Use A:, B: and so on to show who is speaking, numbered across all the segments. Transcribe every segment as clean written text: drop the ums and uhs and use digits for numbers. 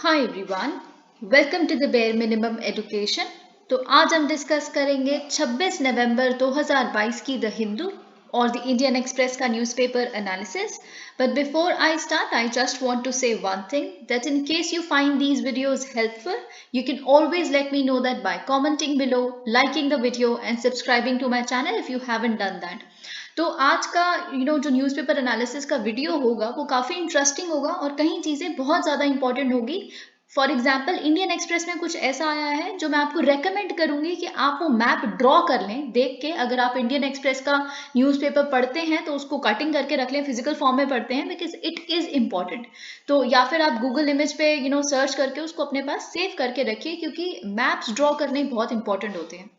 A: Hi everyone, welcome to the bare minimum education. तो आज हम डिस्कस करेंगे 26 नवंबर 2022 की द हिंदू और द इंडियन एक्सप्रेस का newspaper analysis. But before I start, I just want to say one thing, that in case you find these videos helpful, you can always let me know that by commenting below, liking the video and subscribing to my channel if you haven't done that. तो आज का जो newspaper analysis का video होगा वो काफ़ी interesting होगा और कई चीज़ें बहुत ज़्यादा इंपॉर्टेंट होगी। फॉर एग्जाम्पल इंडियन एक्सप्रेस में कुछ ऐसा आया है जो मैं आपको रेकमेंड करूंगी कि आप वो मैप ड्रॉ कर लें देख के। अगर आप इंडियन एक्सप्रेस का न्यूज़पेपर पढ़ते हैं तो उसको कटिंग करके रख लें, फिजिकल फॉर्म में पढ़ते हैं, बिकॉज इट इज़ इम्पॉर्टेंट। तो या फिर आप गूगल इमेज पे सर्च करके उसको अपने पास सेव करके रखिए, क्योंकि मैप्स ड्रॉ करने बहुत इंपॉर्टेंट होते हैं।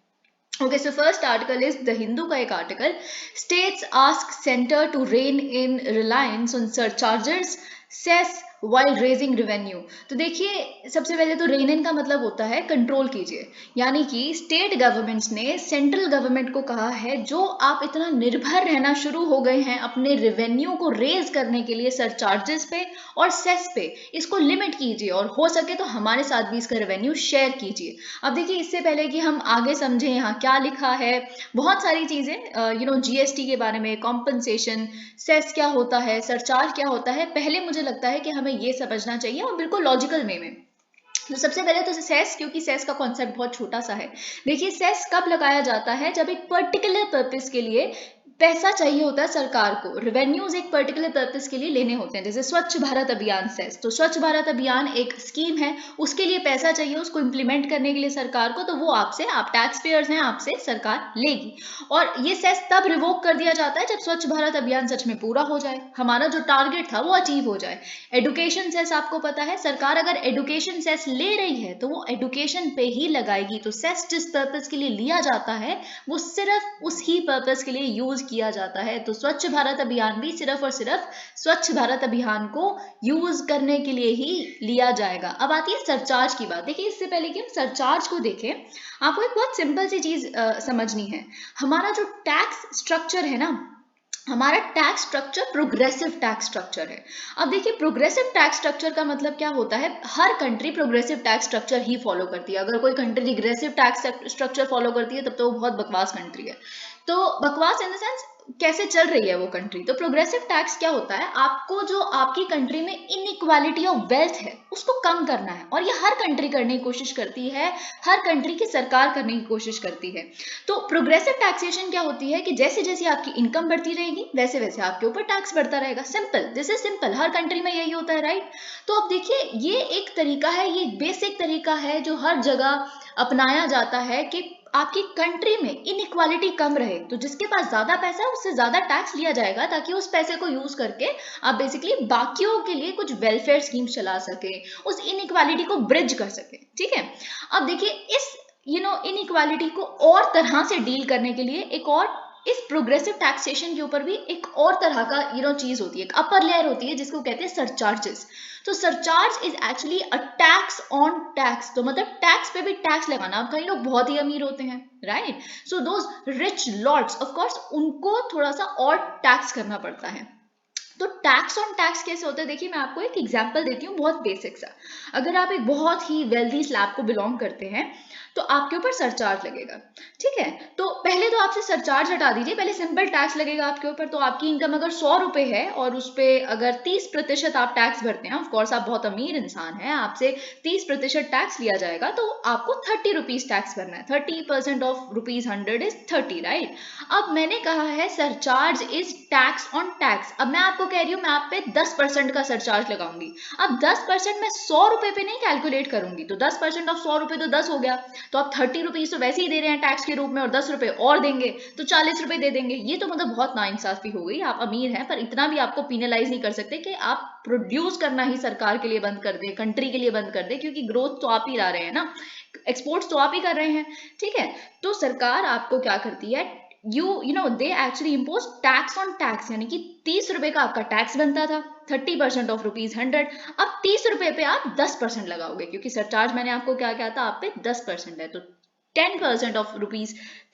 A: Okay, so first article is The Hindu का एक article, States ask center to rein in reliance on surcharges, cess while raising revenue। तो देखिए, सबसे पहले तो रेन इन का मतलब होता है कंट्रोल कीजिए, यानी कि स्टेट गवर्नमेंट्स ने सेंट्रल गवर्नमेंट को कहा है जो आप इतना निर्भर रहना शुरू हो गए हैं अपने रेवेन्यू को रेज करने के लिए सरचार्जेस पे और सेस पे, इसको लिमिट कीजिए और हो सके तो हमारे साथ भी इसका रेवेन्यू शेयर कीजिए। अब देखिए, इससे पहले कि हम आगे समझें यहाँ क्या लिखा है, बहुत सारी चीज़ें जीएसटी के बारे में, कॉम्पनसेशन, सेस क्या होता है, सरचार्ज क्या होता है, पहले मुझे लगता है कि हमें ये समझना चाहिए और बिल्कुल लॉजिकल वे में। तो सबसे पहले तो सेस, क्योंकि सेस का कॉन्सेप्ट बहुत छोटा सा है। देखिए, सेस कब लगाया जाता है? जब एक पर्टिकुलर पर्पस के लिए पैसा चाहिए होता है सरकार को, रेवेन्यूज एक पर्टिकुलर पर्पस के लिए लेने होते हैं। जैसे स्वच्छ भारत अभियान सेस, तो स्वच्छ भारत अभियान एक स्कीम है, उसके लिए पैसा चाहिए, उसको इम्प्लीमेंट करने के लिए सरकार को, तो वो आपसे, आप टैक्स पेयर्स हैं, आपसे सरकार लेगी। और ये सेस तब रिवोक कर दिया जाता है जब स्वच्छ भारत अभियान सच में पूरा हो जाए, हमारा जो टारगेट था वो अचीव हो जाए। एडुकेशन सेस आपको पता है, सरकार अगर एडुकेशन सेस ले रही है तो वो एडुकेशन पे ही लगाएगी। तो सेस जिस पर्पस के लिए लिया जाता है वो सिर्फ उस ही पर्पस के लिए यूज किया जाता है। तो स्वच्छ भारत अभियान भी सिर्फ और सिर्फ स्वच्छ भारत अभियान को यूज करने के लिए ही लिया जाएगा। अब आती है सरचार्ज की बात। देखिए, इससे पहले कि हम सरचार्ज को देखें, आपको एक बहुत सिंपल सी चीज समझनी है। हमारा जो टैक्स स्ट्रक्चर है ना, हमारा tax structure progressive tax structure है। अब देखिए, प्रोग्रेसिव टैक्स स्ट्रक्चर का मतलब क्या होता है? हर कंट्री प्रोग्रेसिव टैक्स स्ट्रक्चर ही फॉलो करती है। अगर कोई country regressive tax structure follow करती है तब तो वो बहुत बकवास कंट्री है। तो बकवास इन द सेंस, कैसे चल रही है वो कंट्री। तो प्रोग्रेसिव टैक्स क्या होता है? आपको जो आपकी कंट्री में इनइक्वालिटी ऑफ वेल्थ है उसको कम करना है, और ये हर कंट्री करने की कोशिश करती है, हर कंट्री की सरकार करने की कोशिश करती है। तो प्रोग्रेसिव टैक्सेशन क्या होती है कि जैसे जैसे आपकी इनकम बढ़ती रहेगी वैसे वैसे आपके ऊपर टैक्स बढ़ता रहेगा। Simple, this is simple, her country में यही होता है, राइट? तो अब देखिए, ये एक तरीका है, ये बेसिक तरीका है जो हर जगह अपनाया जाता है कि आपकी कंट्री में इनइक्वालिटी कम रहे। तो जिसके पास ज्यादा पैसा है उससे ज्यादा टैक्स लिया जाएगा, ताकि उस पैसे को यूज करके आप बेसिकली बाकियों के लिए कुछ वेलफेयर स्कीम चला सके, उस इनइक्वालिटी को ब्रिज कर सके। ठीक है? अब देखिए, इस इनइक्वालिटी को और तरह से डील करने के लिए एक और, इस प्रोग्रेसिव टैक्सेशन के ऊपर भी एक और तरह का चीज होती है, एक अपर लेयर होती है जिसको कहते हैं सरचार्जेस। तो surcharge is actually a tax on tax. तो मतलब टैक्स पे भी टैक्स लगाना। अब कई लोग बहुत ही अमीर होते हैं, right? So those rich lords, of course उनको थोड़ा सा और टैक्स करना पड़ता है। तो टैक्स ऑन टैक्स कैसे होता है? देखिए, मैं आपको एक एग्जांपल देती हूँ, बहुत बेसिक सा। अगर आप एक बहुत ही वेल्दी स्लैब को बिलोंग करते हैं तो आपके ऊपर सरचार्ज लगेगा। ठीक है? तो पहले तो आपसे सरचार्ज हटा दीजिए, पहले सिंपल टैक्स लगेगा आपके ऊपर। तो आपकी इनकम अगर 100 रुपए है और उस पर अगर 30% आप टैक्स भरते हैं, ऑफकोर्स आप बहुत अमीर इंसान है, आपसे 30% टैक्स लिया जाएगा, तो आपको 30 रुपीज टैक्स भरना है। 30% ऑफ ₹100 इज 30, राइट? अब मैंने कहा है surcharge is tax on tax. अब मैं आपको कह रही हूँ मैं आप पे 10% का सरचार्ज लगाऊंगी। अब 10% मैं 100 रुपए पे नहीं कैलकुलेट करूंगी। तो 10% ऑफ 100 रुपए तो 10 हो गया। तो आप 30 रुपीज तो वैसे ही दे रहे हैं टैक्स के रूप में, और 10 रुपए और देंगे तो 40 रुपए दे देंगे। ये तो मतलब बहुत नाइंसाफी हो गई। आप अमीर हैं पर इतना भी आपको पीनलाइज नहीं कर सकते कि आप प्रोड्यूस करना ही सरकार के लिए बंद कर दें, कंट्री के लिए बंद कर दें, क्योंकि ग्रोथ तो आप ही ला रहे हैं ना, एक्सपोर्ट्स तो आप ही कर रहे हैं। ठीक है? तो सरकार आपको क्या करती है, they actually impose tax on tax, यानी कि 30 रुपए का आपका टैक्स बनता था, 30% ऑफ ₹100। अब 30 रुपए पे आप 10% लगाओगे, क्योंकि सरचार्ज मैंने आपको क्या कहा था, आप पे 10% है। तो 10% ऑफ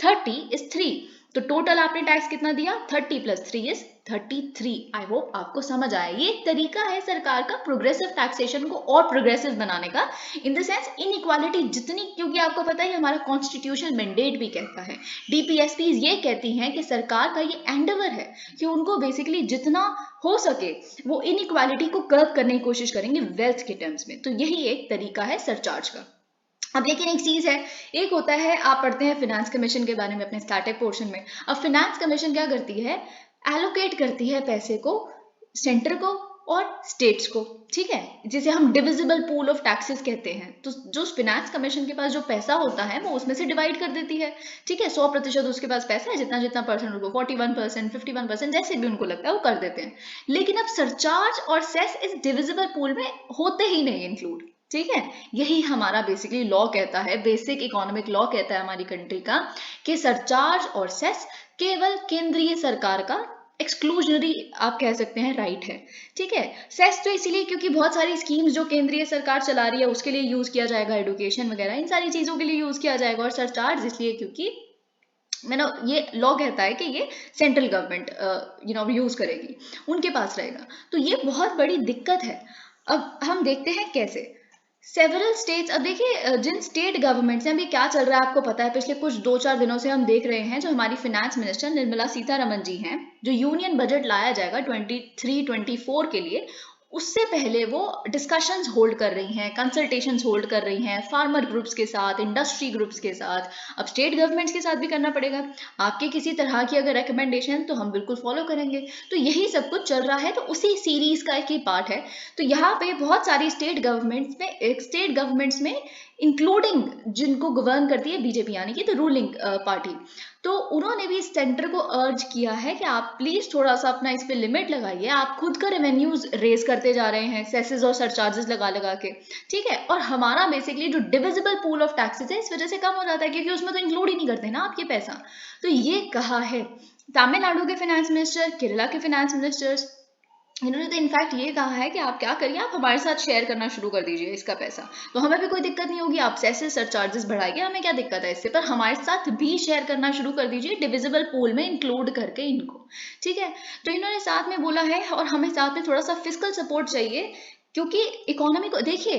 A: ₹30 इज 3। तो टोटल आपने टैक्स कितना दिया, 30 + 3 इज 33। आई होप आपको समझ आया। ये एक तरीका है सरकार का प्रोग्रेसिव टैक्सेशन को और प्रोग्रेसिव बनाने का, इन द सेंस इनइक्वालिटी जितनी, क्योंकि आपको पता है हमारा कॉन्स्टिट्यूशनल मैंडेट भी कहता है, डीपीएसपी ये कहती हैं कि सरकार का ये एंडेवर है कि उनको बेसिकली जितना हो सके वो इनइक्वालिटी को कर्व करने की कोशिश करेंगे वेल्थ के टर्म्स में। तो यही एक तरीका है सरचार्ज का। अब लेकिन एक चीज है, एक होता है, आप पढ़ते हैं फिनेंस कमीशन के बारे में अपने स्टैटिक पोर्शन में। अब फिनेंस कमीशन क्या करती है, एलोकेट करती है पैसे को सेंटर को और स्टेट्स को, ठीक है, जिसे हम डिविजिबल पूल ऑफ टैक्सेस कहते हैं। तो जो फिनेंस कमीशन के पास जो पैसा होता है वो उसमें से डिवाइड कर देती है, ठीक है, 100% उसके पास पैसा है, जितना जितना परसेंट उनको 41%, 51%, जैसे भी उनको लगता है वो कर देते हैं। लेकिन अब सरचार्ज और सेस इस डिविजिबल पूल में होते ही नहीं इंक्लूड, ठीक है। यही हमारा बेसिकली लॉ कहता है, बेसिक इकोनॉमिक लॉ कहता है हमारी कंट्री का, कि सरचार्ज और सेस केवल केंद्रीय सरकार का एक्सक्लूजनरी आप कह सकते हैं राइट है, ठीक है। सेस तो इसीलिए क्योंकि बहुत सारी स्कीम्स जो केंद्रीय सरकार चला रही है उसके लिए यूज किया जाएगा, एडुकेशन वगैरह इन सारी चीजों के लिए यूज किया जाएगा। और सरचार्ज इसलिए क्योंकि मैंने ये लॉ कहता है कि ये सेंट्रल गवर्नमेंट यूज करेगी, उनके पास रहेगा। तो ये बहुत बड़ी दिक्कत है। अब हम देखते हैं कैसे सेवरल स्टेट्स। अब देखिए जिन स्टेट गवर्नमेंट्स हैं, अभी क्या चल रहा है आपको पता है, पिछले कुछ 2-4 दिनों से हम देख रहे हैं, जो हमारी फिनेंस मिनिस्टर निर्मला सीतारमण जी हैं, जो यूनियन बजट लाया जाएगा 23-24 के लिए, उससे पहले वो डिस्कशंस होल्ड कर रही हैं, कंसल्टेशंस होल्ड कर रही हैं फार्मर ग्रुप्स के साथ, इंडस्ट्री ग्रुप्स के साथ। अब स्टेट गवर्नमेंट्स के साथ भी करना पड़ेगा। आपके किसी तरह की अगर रिकमेंडेशन तो हम बिल्कुल फॉलो करेंगे। तो यही सब कुछ चल रहा है, तो उसी सीरीज का एक ही पार्ट है। तो यहाँ पे बहुत सारी स्टेट गवर्नमेंट्स में इंक्लूडिंग जिनको गवर्न करती है बीजेपी, यानी कि द रूलिंग पार्टी, तो उन्होंने भी सेंटर को अर्ज किया है कि आप प्लीज थोड़ा सा अपना इस पे लिमिट लगाइए। आप खुद का रेवेन्यूज रेज करते जा रहे हैं सेसेस और सरचार्जेस लगा लगा के, ठीक है, और हमारा बेसिकली जो डिविजिबल पूल ऑफ टैक्सेस है इस वजह से कम हो जाता है, क्योंकि उसमें तो इंक्लूड ही नहीं करते ना आपके पैसा। तो ये कहा है तमिलनाडु के फाइनेंस मिनिस्टर, केरला के फाइनेंस मिनिस्टर्स, इन्होंने तो इनफैक्ट ये कहा है कि आप क्या करिए, आप हमारे साथ शेयर करना शुरू कर दीजिए इसका पैसा, तो हमें भी कोई दिक्कत नहीं होगी। आप सेसेस सरचार्जेस बढ़ाइए, हमें क्या दिक्कत है इससे, पर हमारे साथ भी शेयर करना शुरू कर दीजिए डिविजिबल पूल में इंक्लूड करके इनको, ठीक है। तो इन्होंने साथ में बोला है, और हमें साथ में थोड़ा सा फिस्कल सपोर्ट चाहिए, क्योंकि इकोनॉमी को देखिए,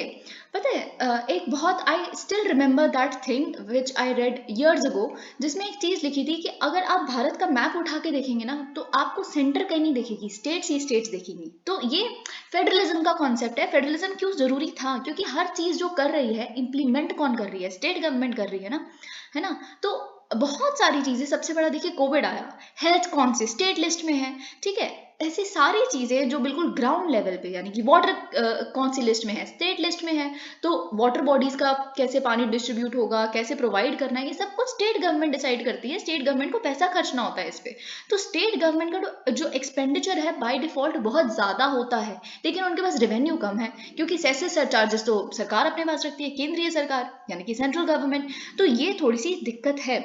A: पता है एक बहुत, I still remember that thing which I read years ago, जिसमें एक चीज लिखी थी कि अगर आप भारत का मैप उठा के देखेंगे ना, तो आपको सेंटर कहीं नहीं दिखेगी, स्टेट्स ही स्टेट्स दिखेंगी। तो ये फेडरलिज्म का कॉन्सेप्ट है। फेडरलिज्म क्यों जरूरी था, क्योंकि हर चीज जो कर रही है इंप्लीमेंट कौन कर रही है, स्टेट गवर्नमेंट कर रही है ना। तो बहुत सारी चीजें, सबसे बड़ा देखिए कोविड आया, हेल्थ कौन सी स्टेट लिस्ट में है, ठीक है। ऐसी सारी चीजें जो बिल्कुल ग्राउंड लेवल पे, यानी कि वाटर कौन सी लिस्ट में है, स्टेट लिस्ट में है। तो वाटर बॉडीज का कैसे पानी डिस्ट्रीब्यूट होगा, कैसे प्रोवाइड करना है, ये सब कुछ स्टेट गवर्नमेंट डिसाइड करती है। स्टेट गवर्नमेंट को पैसा खर्चना होता है इस पे। तो स्टेट गवर्नमेंट का जो एक्सपेंडिचर है बाय डिफॉल्ट बहुत ज्यादा होता है, लेकिन उनके पास रेवेन्यू कम है, क्योंकि सेसेस सरचार्जेस तो सरकार अपने पास रखती है, केंद्रीय सरकार यानी कि सेंट्रल गवर्नमेंट। तो ये थोड़ी सी दिक्कत है।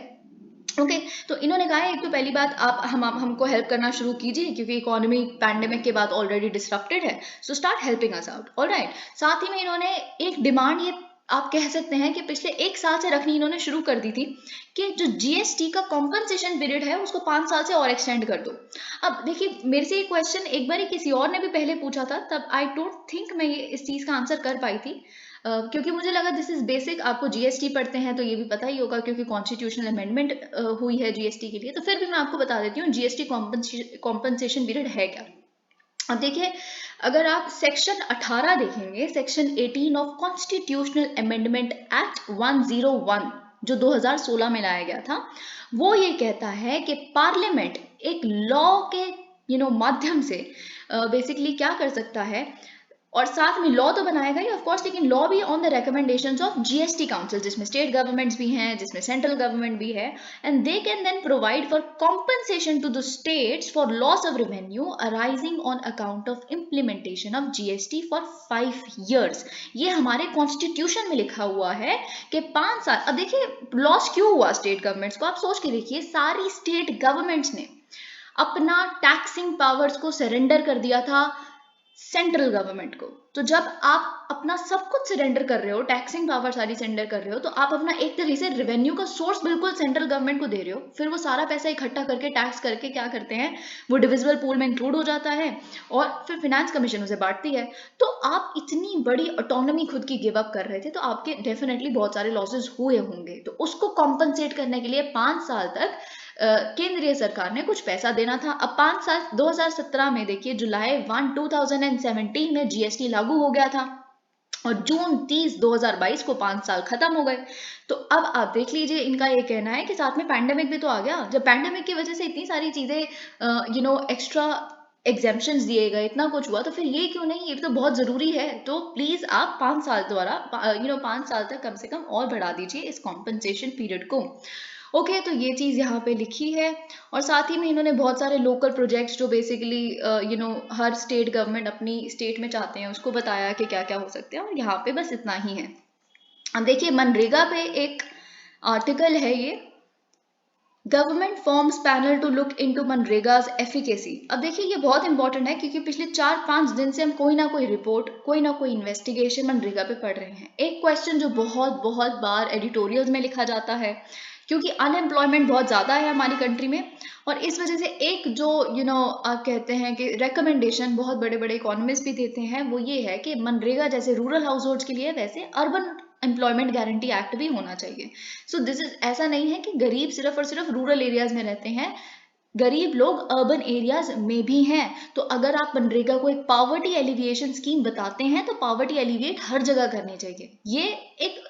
A: ओके तो इन्होंने कहा है, एक तो पहली बात, आप हमको हेल्प करना शुरू कीजिए, क्योंकि इकोनॉमी पैंडेमिक के बाद ऑलरेडी डिसरप्टेड है, so start helping us out, alright. साथ ही में इन्होंने एक डिमांड, ये आप कह सकते हैं कि पिछले 1 साल से रखनी इन्होंने शुरू कर दी थी, कि जो जीएसटी का कॉम्पनसेशन पीरियड है उसको 5 साल से और एक्सटेंड कर दो। अब देखिए, मेरे से ये क्वेश्चन एक बार किसी और ने भी पहले पूछा था, तब आई डोंट थिंक मैं ये इस चीज का आंसर कर पाई थी, क्योंकि मुझे लगा दिस इज बेसिक, आपको जीएसटी पढ़ते हैं तो ये भी पता ही होगा, क्योंकि कॉन्स्टिट्यूशनल अमेंडमेंट हुई है जीएसटी के लिए। तो फिर भी मैं आपको बता देती हूँ जीएसटी कॉम्पनसेशन पीरियड है क्या। अब देखिए, अगर आप सेक्शन 18 देखेंगे, section 18 of constitutional amendment act 101 जो 2016 में लाया गया था, वो ये कहता है कि पार्लियामेंट एक लॉ के माध्यम से बेसिकली क्या कर सकता है, और साथ में लॉ तो बनाएगा ही ऑफ कोर्स, लेकिन लॉ भी on the recommendations of GST council, जिसमें स्टेट गवर्नमेंट्स भी हैं, जिसमें सेंट्रल गवर्नमेंट भी है, and they can then provide for compensation to the states for loss of revenue arising on account of implementation of GST for 5 years। ये हमारे constitution में लिखा हुआ है कि 5 साल। अब देखिए लॉस क्यों हुआ स्टेट गवर्नमेंट्स को, आप सोच के देखिए, सारी स्टेट गवर्नमेंट्स ने अपना टैक्सिंग पावर्स को सरेंडर कर दिया था सेंट्रल गवर्नमेंट को। तो जब आप आप अपना सब कुछ सरेंडर कर रहे हो, टैक्सिंग पावर सारी सरेंडर कर रहे हो, तो आप अपना एक तरीके से रेवेन्यू का सोर्स बिल्कुल सेंट्रल गवर्नमेंट को दे रहे हो। फिर वो सारा पैसा इकट्ठा करके टैक्स करके क्या करते हैं, वो डिविजिबल पूल में इंक्लूड हो जाता है और फिर फिनेंस कमीशन उसे बांटती है। तो आप इतनी बड़ी ऑटोनॉमी खुद की गिव अप कर रहे थे, तो आपके डेफिनेटली बहुत सारे लॉसेस हुए होंगे। तो उसको कॉम्पनसेट करने के लिए 5 साल तक केंद्रीय सरकार ने कुछ पैसा देना था। अब 5 साल 2017 में देखिए, जुलाई 1 2017 में जीएसटी लागू हो गया था और जून 30 2022 को 5 साल खत्म हो गए। तो अब आप देख लीजिए, इनका ये कहना है कि साथ में पैंडेमिक भी तो आ गया। जब पैंडेमिक की वजह से इतनी सारी चीजें एक्स्ट्रा एग्जेम्पशंस दिए गए, इतना कुछ हुआ, तो फिर ये क्यों नहीं, ये तो बहुत जरूरी है। तो प्लीज आप 5 साल द्वारा 5 साल तक कम से कम और बढ़ा दीजिए इस कॉम्पनसेशन पीरियड को। ओके, तो ये चीज़ यहाँ पे लिखी है। और साथ ही में इन्होंने बहुत सारे लोकल प्रोजेक्ट्स जो बेसिकली हर स्टेट गवर्नमेंट अपनी स्टेट में चाहते हैं उसको बताया कि क्या क्या हो सकते हैं, और यहाँ पे बस इतना ही है। अब देखिए, मनरेगा पे एक आर्टिकल है ये, government forms panel to look into MNREGA's efficacy. अब देखिए, ये बहुत इंपॉर्टेंट है क्योंकि पिछले 4-5 दिन से हम कोई ना कोई रिपोर्ट, कोई ना कोई इन्वेस्टिगेशन मनरेगा पे पढ़ रहे हैं। एक क्वेश्चन जो बहुत बहुत बार एडिटोरियल्स में लिखा जाता है, क्योंकि अनएम्प्लॉयमेंट बहुत ज़्यादा है हमारी कंट्री में, और इस वजह से एक जो आप कहते हैं कि रिकमेंडेशन बहुत बड़े बड़े इकोनॉमिस्ट भी देते हैं, वो ये है कि मनरेगा जैसे रूरल हाउस होल्ड्स के लिए, वैसे अर्बन एम्प्लॉयमेंट गारंटी एक्ट भी होना चाहिए। सो दिस इज, ऐसा नहीं है कि गरीब सिर्फ और सिर्फ रूरल एरियाज में रहते हैं, गरीब लोग अर्बन एरियाज में भी हैं। तो अगर आप मनरेगा को एक पॉवर्टी एलिविएशन स्कीम बताते हैं, तो पॉवर्टी एलिविएट हर जगह करनी चाहिए। ये एक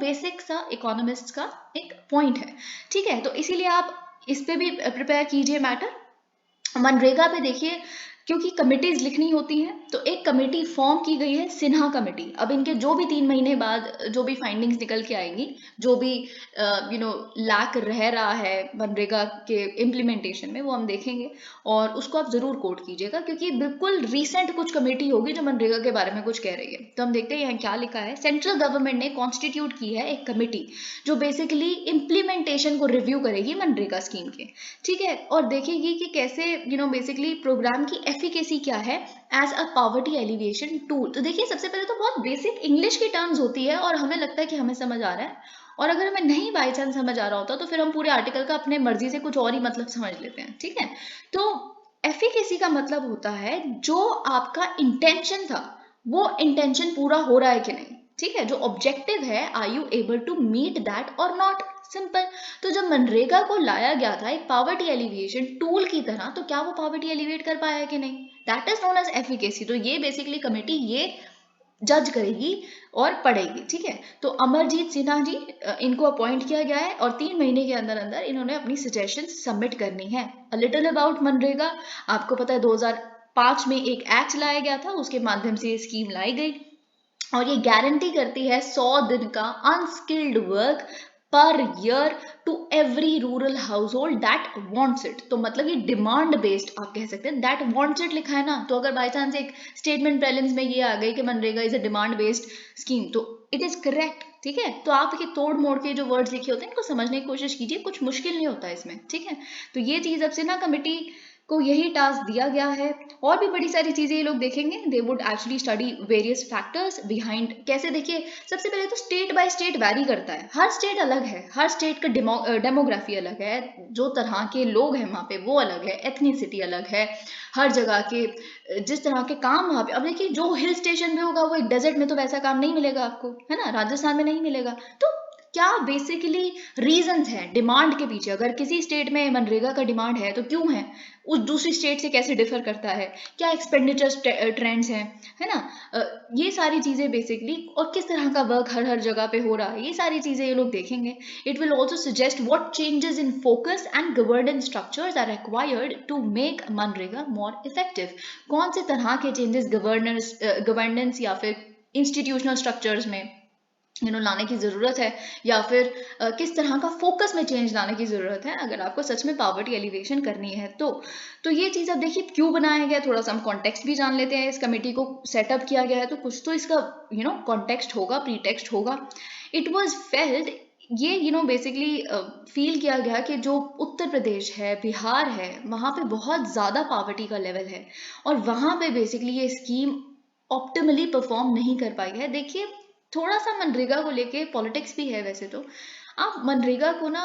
A: बेसिक सा इकोनॉमिस्ट का एक पॉइंट है, ठीक है। तो इसीलिए आप इस पे भी प्रिपेयर कीजिए मैटर। मनरेगा पे देखिए, क्योंकि कमिटीज लिखनी होती हैं, तो एक कमेटी फॉर्म की गई है, सिन्हा कमेटी। अब इनके जो भी 3 महीने बाद जो भी फाइंडिंग्स निकल के आएंगी, जो भी लैक रह रहा है मनरेगा के इम्प्लीमेंटेशन में, वो हम देखेंगे और उसको आप जरूर कोट कीजिएगा, क्योंकि बिल्कुल रिसेंट कुछ कमेटी होगी जो मनरेगा के बारे में कुछ कह रही है। तो हम देखते हैं यहाँ क्या लिखा है। सेंट्रल गवर्नमेंट ने कॉन्स्टिट्यूट की है एक कमेटी जो बेसिकली इम्प्लीमेंटेशन को रिव्यू करेगी मनरेगा स्कीम के, ठीक है, और देखेगी कि कैसे बेसिकली प्रोग्राम की एफिकेसी क्या है as a poverty alleviation tool. तो देखिए, सबसे पहले तो बहुत बेसिक इंग्लिश की टर्म्स होती है और हमें लगता है कि हमें समझ आ रहा है, और अगर हमें नहीं बाई चांस समझ आ रहा होता तो फिर हम पूरे आर्टिकल का अपने मर्जी से कुछ और ही मतलब समझ लेते हैं, ठीक है। तो एफिकेसी का मतलब होता है जो आपका इंटेंशन था, वो इंटेंशन पूरा हो रहा है कि नहीं, ठीक है। जो ऑब्जेक्टिव है, are you able to meet that or not, simple. तो जब मनरेगा को लाया गया था एक पॉवर्टी एलिविएशन टूल की तरह, तो क्या वो पॉवर्टी एलिविएट कर पाया है कि नहीं, that is known as efficacy. तो ये बेसिकली कमेटी ये जज करेगी और पढ़ेगी, ठीक है। तो अमरजीत सिन्हा जी, इनको अपॉइंट किया गया है और 3 महीने के अंदर अंदर इन्होंने अपनी सजेशन सबमिट करनी है। अ लिटिल अबाउट मनरेगा, आपको पता है 2005 में एक एक्ट लाया गया था, उसके माध्यम से ये स्कीम लाई गई और ये गारंटी करती है 100 दिन का unskilled work per year to every rural household that wants it. तो मतलब ये डिमांड बेस्ड आप कह सकते हैं, दैट वॉन्ट्स इट लिखा है ना, तो अगर बाई चांस एक स्टेटमेंट प्रीलिम्स में ये आ गई कि MNREGA is a demand based scheme, तो इट इज करेक्ट, ठीक है। तो आप ये तोड़ मोड़ के जो वर्ड्स लिखे होते हैं इनको समझने की कोशिश कीजिए, कुछ मुश्किल नहीं होता इसमें, ठीक है। तो ये चीज अब सिन्हा कमेटी को यही टास्क दिया गया है। और भी बड़ी सारी चीजें ये लोग देखेंगे, they would actually study various factors behind. कैसे, देखिए, सबसे पहले तो स्टेट बाय स्टेट वैरी करता है, हर स्टेट अलग है, हर स्टेट का डेमोग्राफी अलग है, जो तरह के लोग हैं वहाँ पे वो अलग है, एथनिसिटी अलग है, हर जगह के जिस तरह के काम वहाँ पे। अब देखिए, जो हिल स्टेशन पे होगा वो एक डेजर्ट में तो वैसा काम नहीं मिलेगा आपको, है ना, राजस्थान में नहीं मिलेगा। तो क्या बेसिकली रीजंस हैं डिमांड के पीछे, अगर किसी स्टेट में मनरेगा का डिमांड है तो क्यों है, उस दूसरी स्टेट से कैसे डिफर करता है, क्या एक्सपेंडिचर ट्रेंड्स हैं, है ना, ये सारी चीजें बेसिकली, और किस तरह का वर्क हर हर जगह पे हो रहा है, ये सारी चीजें ये लोग देखेंगे। It will also suggest what changes in focus and governance structures are required to make MNREGA more effective. कौन से तरह के चेंजेस गवर्नेंस या फिर इंस्टीट्यूशनल स्ट्रक्चर्स में लाने की ज़रूरत है, या फिर किस तरह का फोकस में चेंज लाने की ज़रूरत है अगर आपको सच में पॉवर्टी एलिवेशन करनी है। तो ये चीज़ अब देखिए क्यों बनाया गया, थोड़ा सा हम कॉन्टेक्स्ट भी जान लेते हैं। इस कमेटी को सेटअप किया गया है तो कुछ तो इसका कॉन्टेक्स्ट होगा, प्रीटेक्स्ट होगा। इट वॉज फेल्ड, ये बेसिकली फील किया गया कि जो उत्तर प्रदेश है, बिहार है, वहाँ पे बहुत ज़्यादा पॉवर्टी का लेवल है और वहाँ पे बेसिकली ये स्कीम ऑप्टिमली परफॉर्म नहीं कर पाई है। देखिए थोड़ा सा मनरेगा को लेके पॉलिटिक्स भी है वैसे तो। आप मनरेगा को ना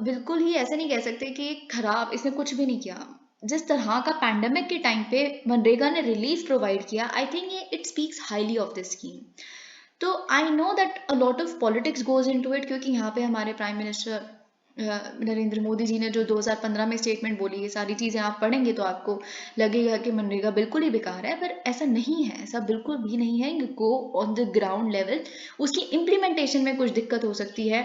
A: बिल्कुल ही ऐसे नहीं कह सकते कि खराब, इसने कुछ भी नहीं किया। जिस तरह का पैंडेमिक के टाइम पे मनरेगा ने रिलीफ प्रोवाइड किया, आई थिंक ये it speaks highly of this scheme. तो I know that a lot of politics goes into it, क्योंकि यहाँ पे हमारे प्राइम मिनिस्टर नरेंद्र मोदी जी ने जो 2015 में स्टेटमेंट बोली, ये सारी चीज़ें आप पढ़ेंगे तो आपको लगेगा कि मनरेगा बिल्कुल ही बेकार है, पर ऐसा नहीं है, ऐसा बिल्कुल भी नहीं है। You go on the ground level, उसकी इम्प्लीमेंटेशन में कुछ दिक्कत हो सकती है,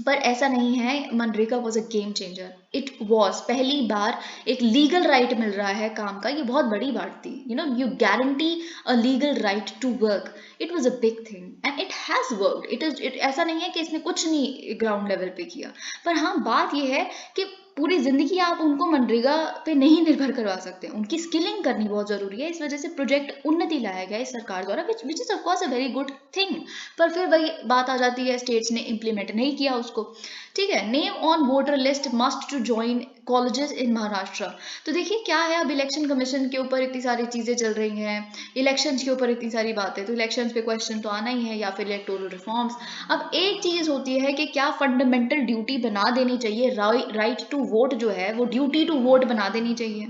A: पर ऐसा नहीं है। MNREGA was a game changer. It was पहली बार एक लीगल राइट मिल रहा है काम का, ये बहुत बड़ी बात थी। You guarantee a legal right to work, it was a big thing and it has worked. It ऐसा नहीं है कि इसने कुछ नहीं ग्राउंड लेवल पे किया, पर हाँ बात यह है कि पूरी जिंदगी आप उनको मनरेगा पे नहीं निर्भर करवा सकते, उनकी स्किलिंग करनी बहुत जरूरी है। इस वजह से प्रोजेक्ट उन्नति लाया गया है सरकार द्वारा, which is of course a very good thing. पर फिर वही बात आ जाती है, स्टेट्स ने इम्प्लीमेंट नहीं किया उसको। ठीक है, name on voter list must to join colleges in Maharashtra. तो देखिए क्या है, अब इलेक्शन कमीशन के ऊपर इतनी सारी चीजें चल रही हैं, इलेक्शंस के ऊपर इतनी सारी बातें, तो इलेक्शंस पे क्वेश्चन तो आना ही है, या फिर इलेक्टोरल रिफॉर्म्स। अब एक चीज होती है कि क्या फंडामेंटल ड्यूटी बना देनी चाहिए, राइट टू वोट जो है वो ड्यूटी टू वोट बना देनी चाहिए।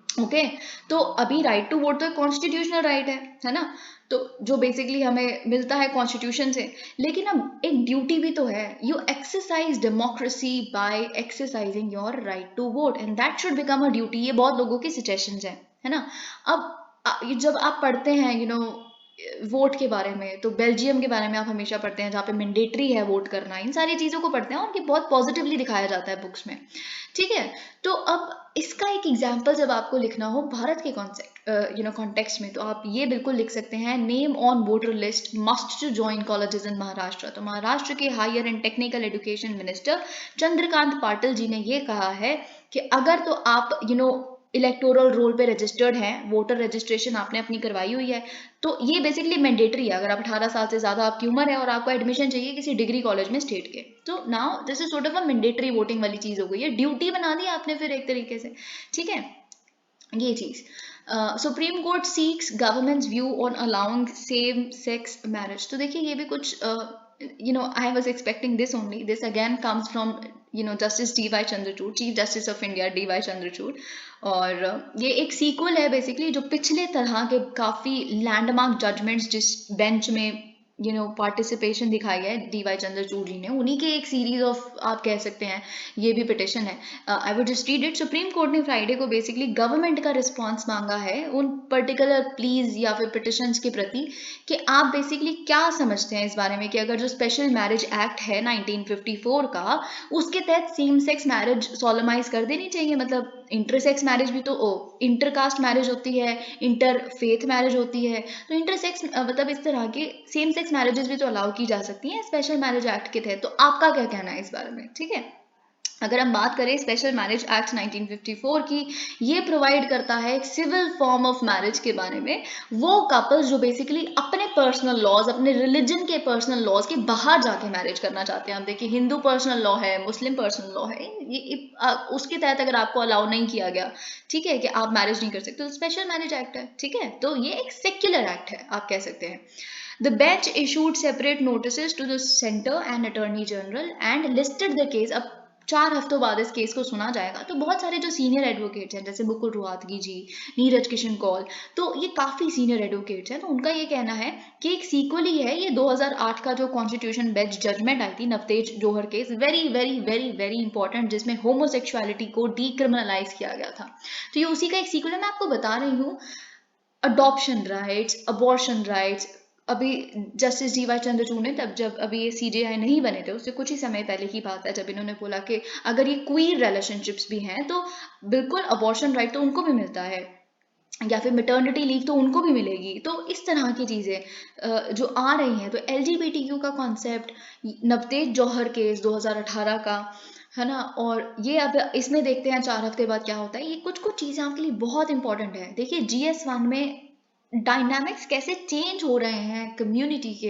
A: ओके तो अभी राइट टू वोट तो कॉन्स्टिट्यूशनल राइट है ना, तो जो बेसिकली हमें मिलता है कॉन्स्टिट्यूशन से। लेकिन अब एक ड्यूटी भी तो है, you exercise democracy by exercising your right to vote and that should become a duty. ये बहुत लोगों की सजेशंस है ना। अब जब आप पढ़ते हैं वोट के बारे में, तो बेल्जियम के बारे में आप हमेशा पढ़ते हैं जहाँ पे मैंडेटरी है वोट करना, इन सारी चीज़ों को पढ़ते हैं और ये बहुत पॉजिटिवली दिखाया जाता है बुक्स में। ठीक है, तो अब इसका एक एग्जाम्पल जब आपको लिखना हो भारत के कॉन्सेप्ट कॉन्टेक्स्ट में, तो आप ये बिल्कुल लिख सकते हैं, name on voter list must to join colleges in Maharashtra. तो महाराष्ट्र के higher and technical education minister Chandrakant Patil ji ने ये कहा है कि अगर तो आप इलेक्टोरल रोल पे रजिस्टर्ड हैं, वोटर रजिस्ट्रेशन आपने अपनी करवाई हुई है, तो ये बेसिकली मैंडेटरी है। अगर आप 18 साल से ज़्यादा आपकी उम्र है और आपको एडमिशन चाहिए किसी डिग्री कॉलेज में स्टेट के, तो now this is sort of a mandatory voting वाली चीज़ हो गई है, ड्यूटी बना दी आपने फिर एक तरीके से। ठीक है, ये चीज़। Supreme Court seeks government's view on allowing same sex marriage. तो देखिए ये भी कुछ I was expecting this only, this again comes from justice D Y. Chandrachud, chief justice of India D Y. Chandrachud. और ये एक सीक्वल है बेसिकली जो पिछले तरह के काफ़ी लैंडमार्क जजमेंट्स जिस बेंच में पार्टिसिपेशन दिखाई है डी.वाई. चंद्रचूड़ जी ने, उन्हीं के एक सीरीज ऑफ आप कह सकते हैं ये भी पिटिशन है। I would just read it. Supreme court ने फ्राइडे को बेसिकली गवर्नमेंट का रिस्पॉन्स मांगा है उन पर्टिकुलर प्लीज या फिर पिटिशंस के प्रति कि आप बेसिकली क्या समझते हैं इस बारे में कि अगर जो स्पेशल मैरिज एक्ट है 1954 का, उसके तहत सेम सेक्स मैरिज सोलमाइज कर देनी चाहिए। मतलब इंटरसेक्स मैरिज भी तो इंटरकास्ट मैरिज होती है, इंटर फेथ मैरिज होती है, तो इंटरसेक्स मतलब इस तरह के सेम सेक्स मैरिजेस भी तो अलाउ की जा सकती हैं स्पेशल मैरिज एक्ट के तहत। तो आपका क्या कहना है इस बारे में? ठीक है, अगर हम बात करें स्पेशल मैरिज एक्ट 1954 की, ये प्रोवाइड करता है एक सिविल फॉर्म ऑफ मैरिज के बारे में। वो कपल्स जो बेसिकली अपने पर्सनल लॉज, अपने रिलीजन के पर्सनल लॉज के बाहर जाके मैरिज करना चाहते हैं। आप देखिए हिंदू पर्सनल लॉ है, मुस्लिम पर्सनल लॉ है, उसके तहत अगर आपको अलाउ नहीं किया गया, ठीक है, कि आप मैरिज नहीं कर सकते, तो स्पेशल मैरिज एक्ट है। ठीक है, तो ये एक सेक्युलर एक्ट है आप कह सकते हैं। The bench issued separate notices to the center and attorney general and listed the case। अब 4 हफ्तों बाद इस केस को सुना जाएगा, तो बहुत सारे जो सीनियर एडवोकेट्स हैं जैसे मुकुल रोहतगी जी, नीरज किशन कौल, तो ये काफ़ी सीनियर एडवोकेट्स हैं, तो उनका ये कहना है कि एक सीक्वल ही है ये 2008 का जो कॉन्स्टिट्यूशन बेंच जजमेंट आई थी Navtej Johar case, very very very very important, जिसमें होमोसेक्सुअलिटी को डीक्रिमिनलाइज किया गया था। तो ये उसी का एक सीक्वल है। मैं आपको बता रही हूँ, अडॉप्शन राइट्स, अबॉर्शन राइट्स, अभी जस्टिस डी.वाई. चंद्रचूड़ ने तब जब अभी ये सीजेआई नहीं बने थे उससे कुछ ही समय पहले की बात है, जब इन्होंने बोला कि अगर ये क्वीर रिलेशनशिप्स भी हैं तो बिल्कुल अबॉर्शन राइट तो उनको भी मिलता है, या फिर मैटर्निटी लीव तो उनको भी मिलेगी। तो इस तरह की चीज़ें जो आ रही हैं, तो LGBTQ का कॉन्सेप्ट, नवतेज जौहर केस 2018 का, है ना। और ये अब इसमें देखते हैं 4 हफ्ते बाद क्या होता है। ये कुछ कुछ चीज़ें आपके लिए बहुत इंपॉर्टेंट है। देखिए GS1 में डायनामिक्स कैसे चेंज हो रहे हैं कम्युनिटी के,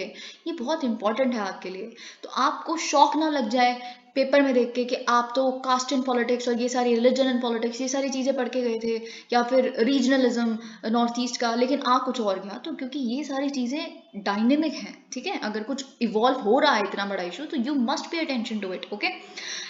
A: ये बहुत इंपॉर्टेंट है आपके लिए। तो आपको शौक ना लग जाए पेपर में देख के कि आप तो कास्ट एंड पॉलिटिक्स और ये सारी रिलीजन एंड पॉलिटिक्स ये सारी चीज़ें पढ़ के गए थे, या फिर रीजनलिज्म नॉर्थ ईस्ट का, लेकिन आ कुछ और गया। तो क्योंकि ये सारी चीज़ें डायनेमिक हैं, ठीक है, अगर कुछ इवॉल्व हो रहा है इतना बड़ा इशू, तो you must pay attention to it, okay.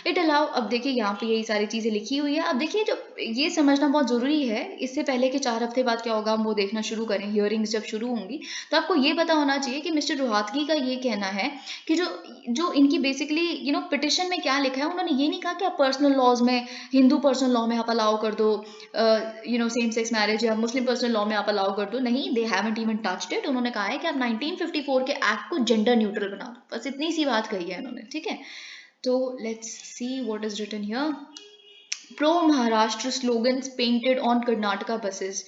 A: It allow, अब देखिए यहाँ पे यही सारी चीज़ें लिखी हुई है। अब देखिए, जो ये समझना बहुत ज़रूरी है, इससे पहले कि 4 हफ्ते बाद क्या होगा हम वो देखना शुरू करें, हियरिंग्स जब शुरू होंगी, तो आपको ये पता होना चाहिए कि मिस्टर रोहतगी का ये कहना है कि जो जो इनकी बेसिकली पिटिशन में क्या लिखा है, उन्होंने ये नहीं कहा कि आप पर्सनल लॉज में, हिंदू पर्सनल लॉ में आप अलाउ कर दो सेम सेक्स मैरिज, या मुस्लिम पर्सनल लॉ में आप अलाउ कर दो, नहीं, they haven't even touched it. उन्होंने कहा है कि आप 1954 के एक्ट को जेंडर न्यूट्रल बना दो, बस इतनी सी बात कही है उन्होंने, ठीक है। तो let's see what is written here. Pro Maharashtra slogans painted on Karnataka buses.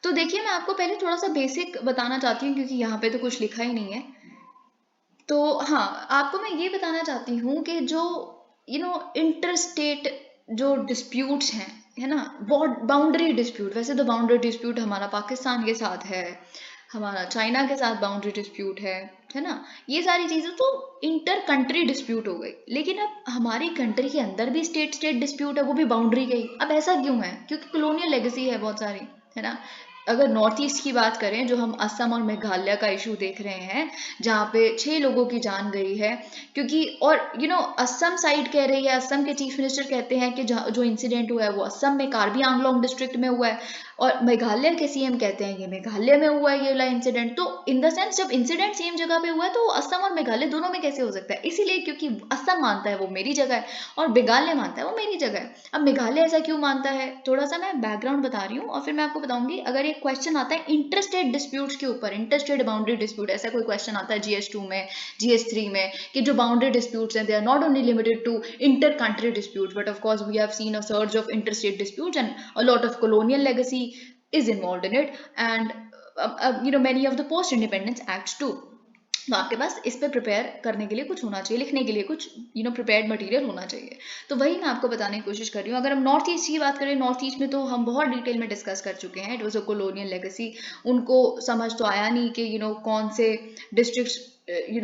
A: तो देखिए, मैं आपको पहले थोड़ा सा बेसिक बताना चाहती हूँ, क्योंकि यहाँ पे तो कुछ लिखा ही नहीं है। तो हाँ, आपको मैं ये बताना चाहती हूँ कि जो इंटर स्टेट जो डिस्प्यूट्स हैं, है ना, बाउंड्री डिस्प्यूट, वैसे तो बाउंड्री डिस्प्यूट हमारा पाकिस्तान के साथ है, हमारा चाइना के साथ बाउंड्री डिस्प्यूट है ना, ये सारी चीज़ें तो इंटर कंट्री डिस्प्यूट हो गई। लेकिन अब हमारी कंट्री के अंदर भी स्टेट स्टेट डिस्प्यूट है, वो भी बाउंड्री गई। अब ऐसा क्यों है? क्योंकि कॉलोनियल लेगेसी है बहुत सारी, है ना। अगर नॉर्थ ईस्ट की बात करें, जो हम असम और मेघालय का इशू देख रहे हैं, जहाँ पे 6 लोगों की जान गई है, क्योंकि और असम साइड कह रही है, असम के चीफ मिनिस्टर कहते हैं कि जो इंसिडेंट हुआ है वो असम में कार्बी आंगलोंग डिस्ट्रिक्ट में हुआ है, और मेघालय के सीएम कहते हैं ये मेघालय में हुआ है ये वाला इंसिडेंट। तो इन द सेंस, जब इंसिडेंट सेम जगह पे हुआ है, तो असम और मेघालय दोनों में कैसे हो सकता है? इसीलिए क्योंकि असम मानता है वो मेरी जगह है, और मेघालय मानता है वो मेरी जगह है। अब मेघालय ऐसा क्यों मानता है, थोड़ा सा मैं बैकग्राउंड बता रही हूँ, और फिर मैं आपको बताऊंगी। अगर एक क्वेश्चन आता है इंटरस्टेट डिस्प्यूट्स के ऊपर, इंटरस्टेट बाउंड्री डिस्प्यूट, ऐसा कोई क्वेश्चन आता है GS2 में, GS3 में, कि जो बाउंड्री डिस्प्यूट्स हैं, they are not only limited to inter country disputes, but of course we have seen a surge of interstate disputes and a lot of colonial legacy is involved in it, and many of the post independence acts too. तो आपके पास इस पे prepare करने के लिए कुछ होना चाहिए, लिखने के लिए कुछ प्रिपेयर्ड मटेरियल होना चाहिए। तो वही मैं आपको बताने की कोशिश कर रही हूँ। अगर हम नॉर्थ ईस्ट की बात करें, नॉर्थ ईस्ट में तो हम बहुत डिटेल में डिस्कस कर चुके हैं। It was a colonial legacy. उनको समझ तो आया नहीं कि कौन से डिस्ट्रिक्ट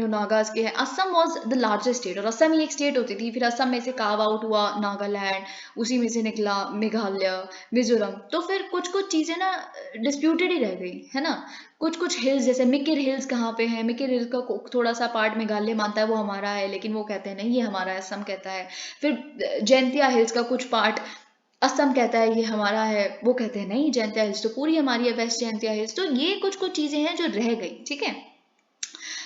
A: नागाज के हैं। Assam was the largest state, और असम ही एक स्टेट होती थी, फिर असम में से कार्व आउट हुआ नागालैंड, उसी में से निकला मेघालय, मिजोरम। तो फिर कुछ कुछ चीज़ें ना डिस्प्यूटेड ही रह गई, है ना। कुछ कुछ हिल्स, जैसे मिकिर हिल्स कहाँ पे है, मिकिर हिल्स का थोड़ा सा पार्ट मेघालय मानता है वो हमारा है, लेकिन वो कहते हैं नहीं ये हमारा है, असम कहता है। फिर जैंतिया हिल्स का कुछ पार्ट असम कहता है ये हमारा है, वो कहते हैं नहीं जैंतिया हिल्स तो पूरी हमारी है, वेस्ट जैंतिया हिल्स। तो ये कुछ कुछ चीजें हैं जो रह गई, ठीक है।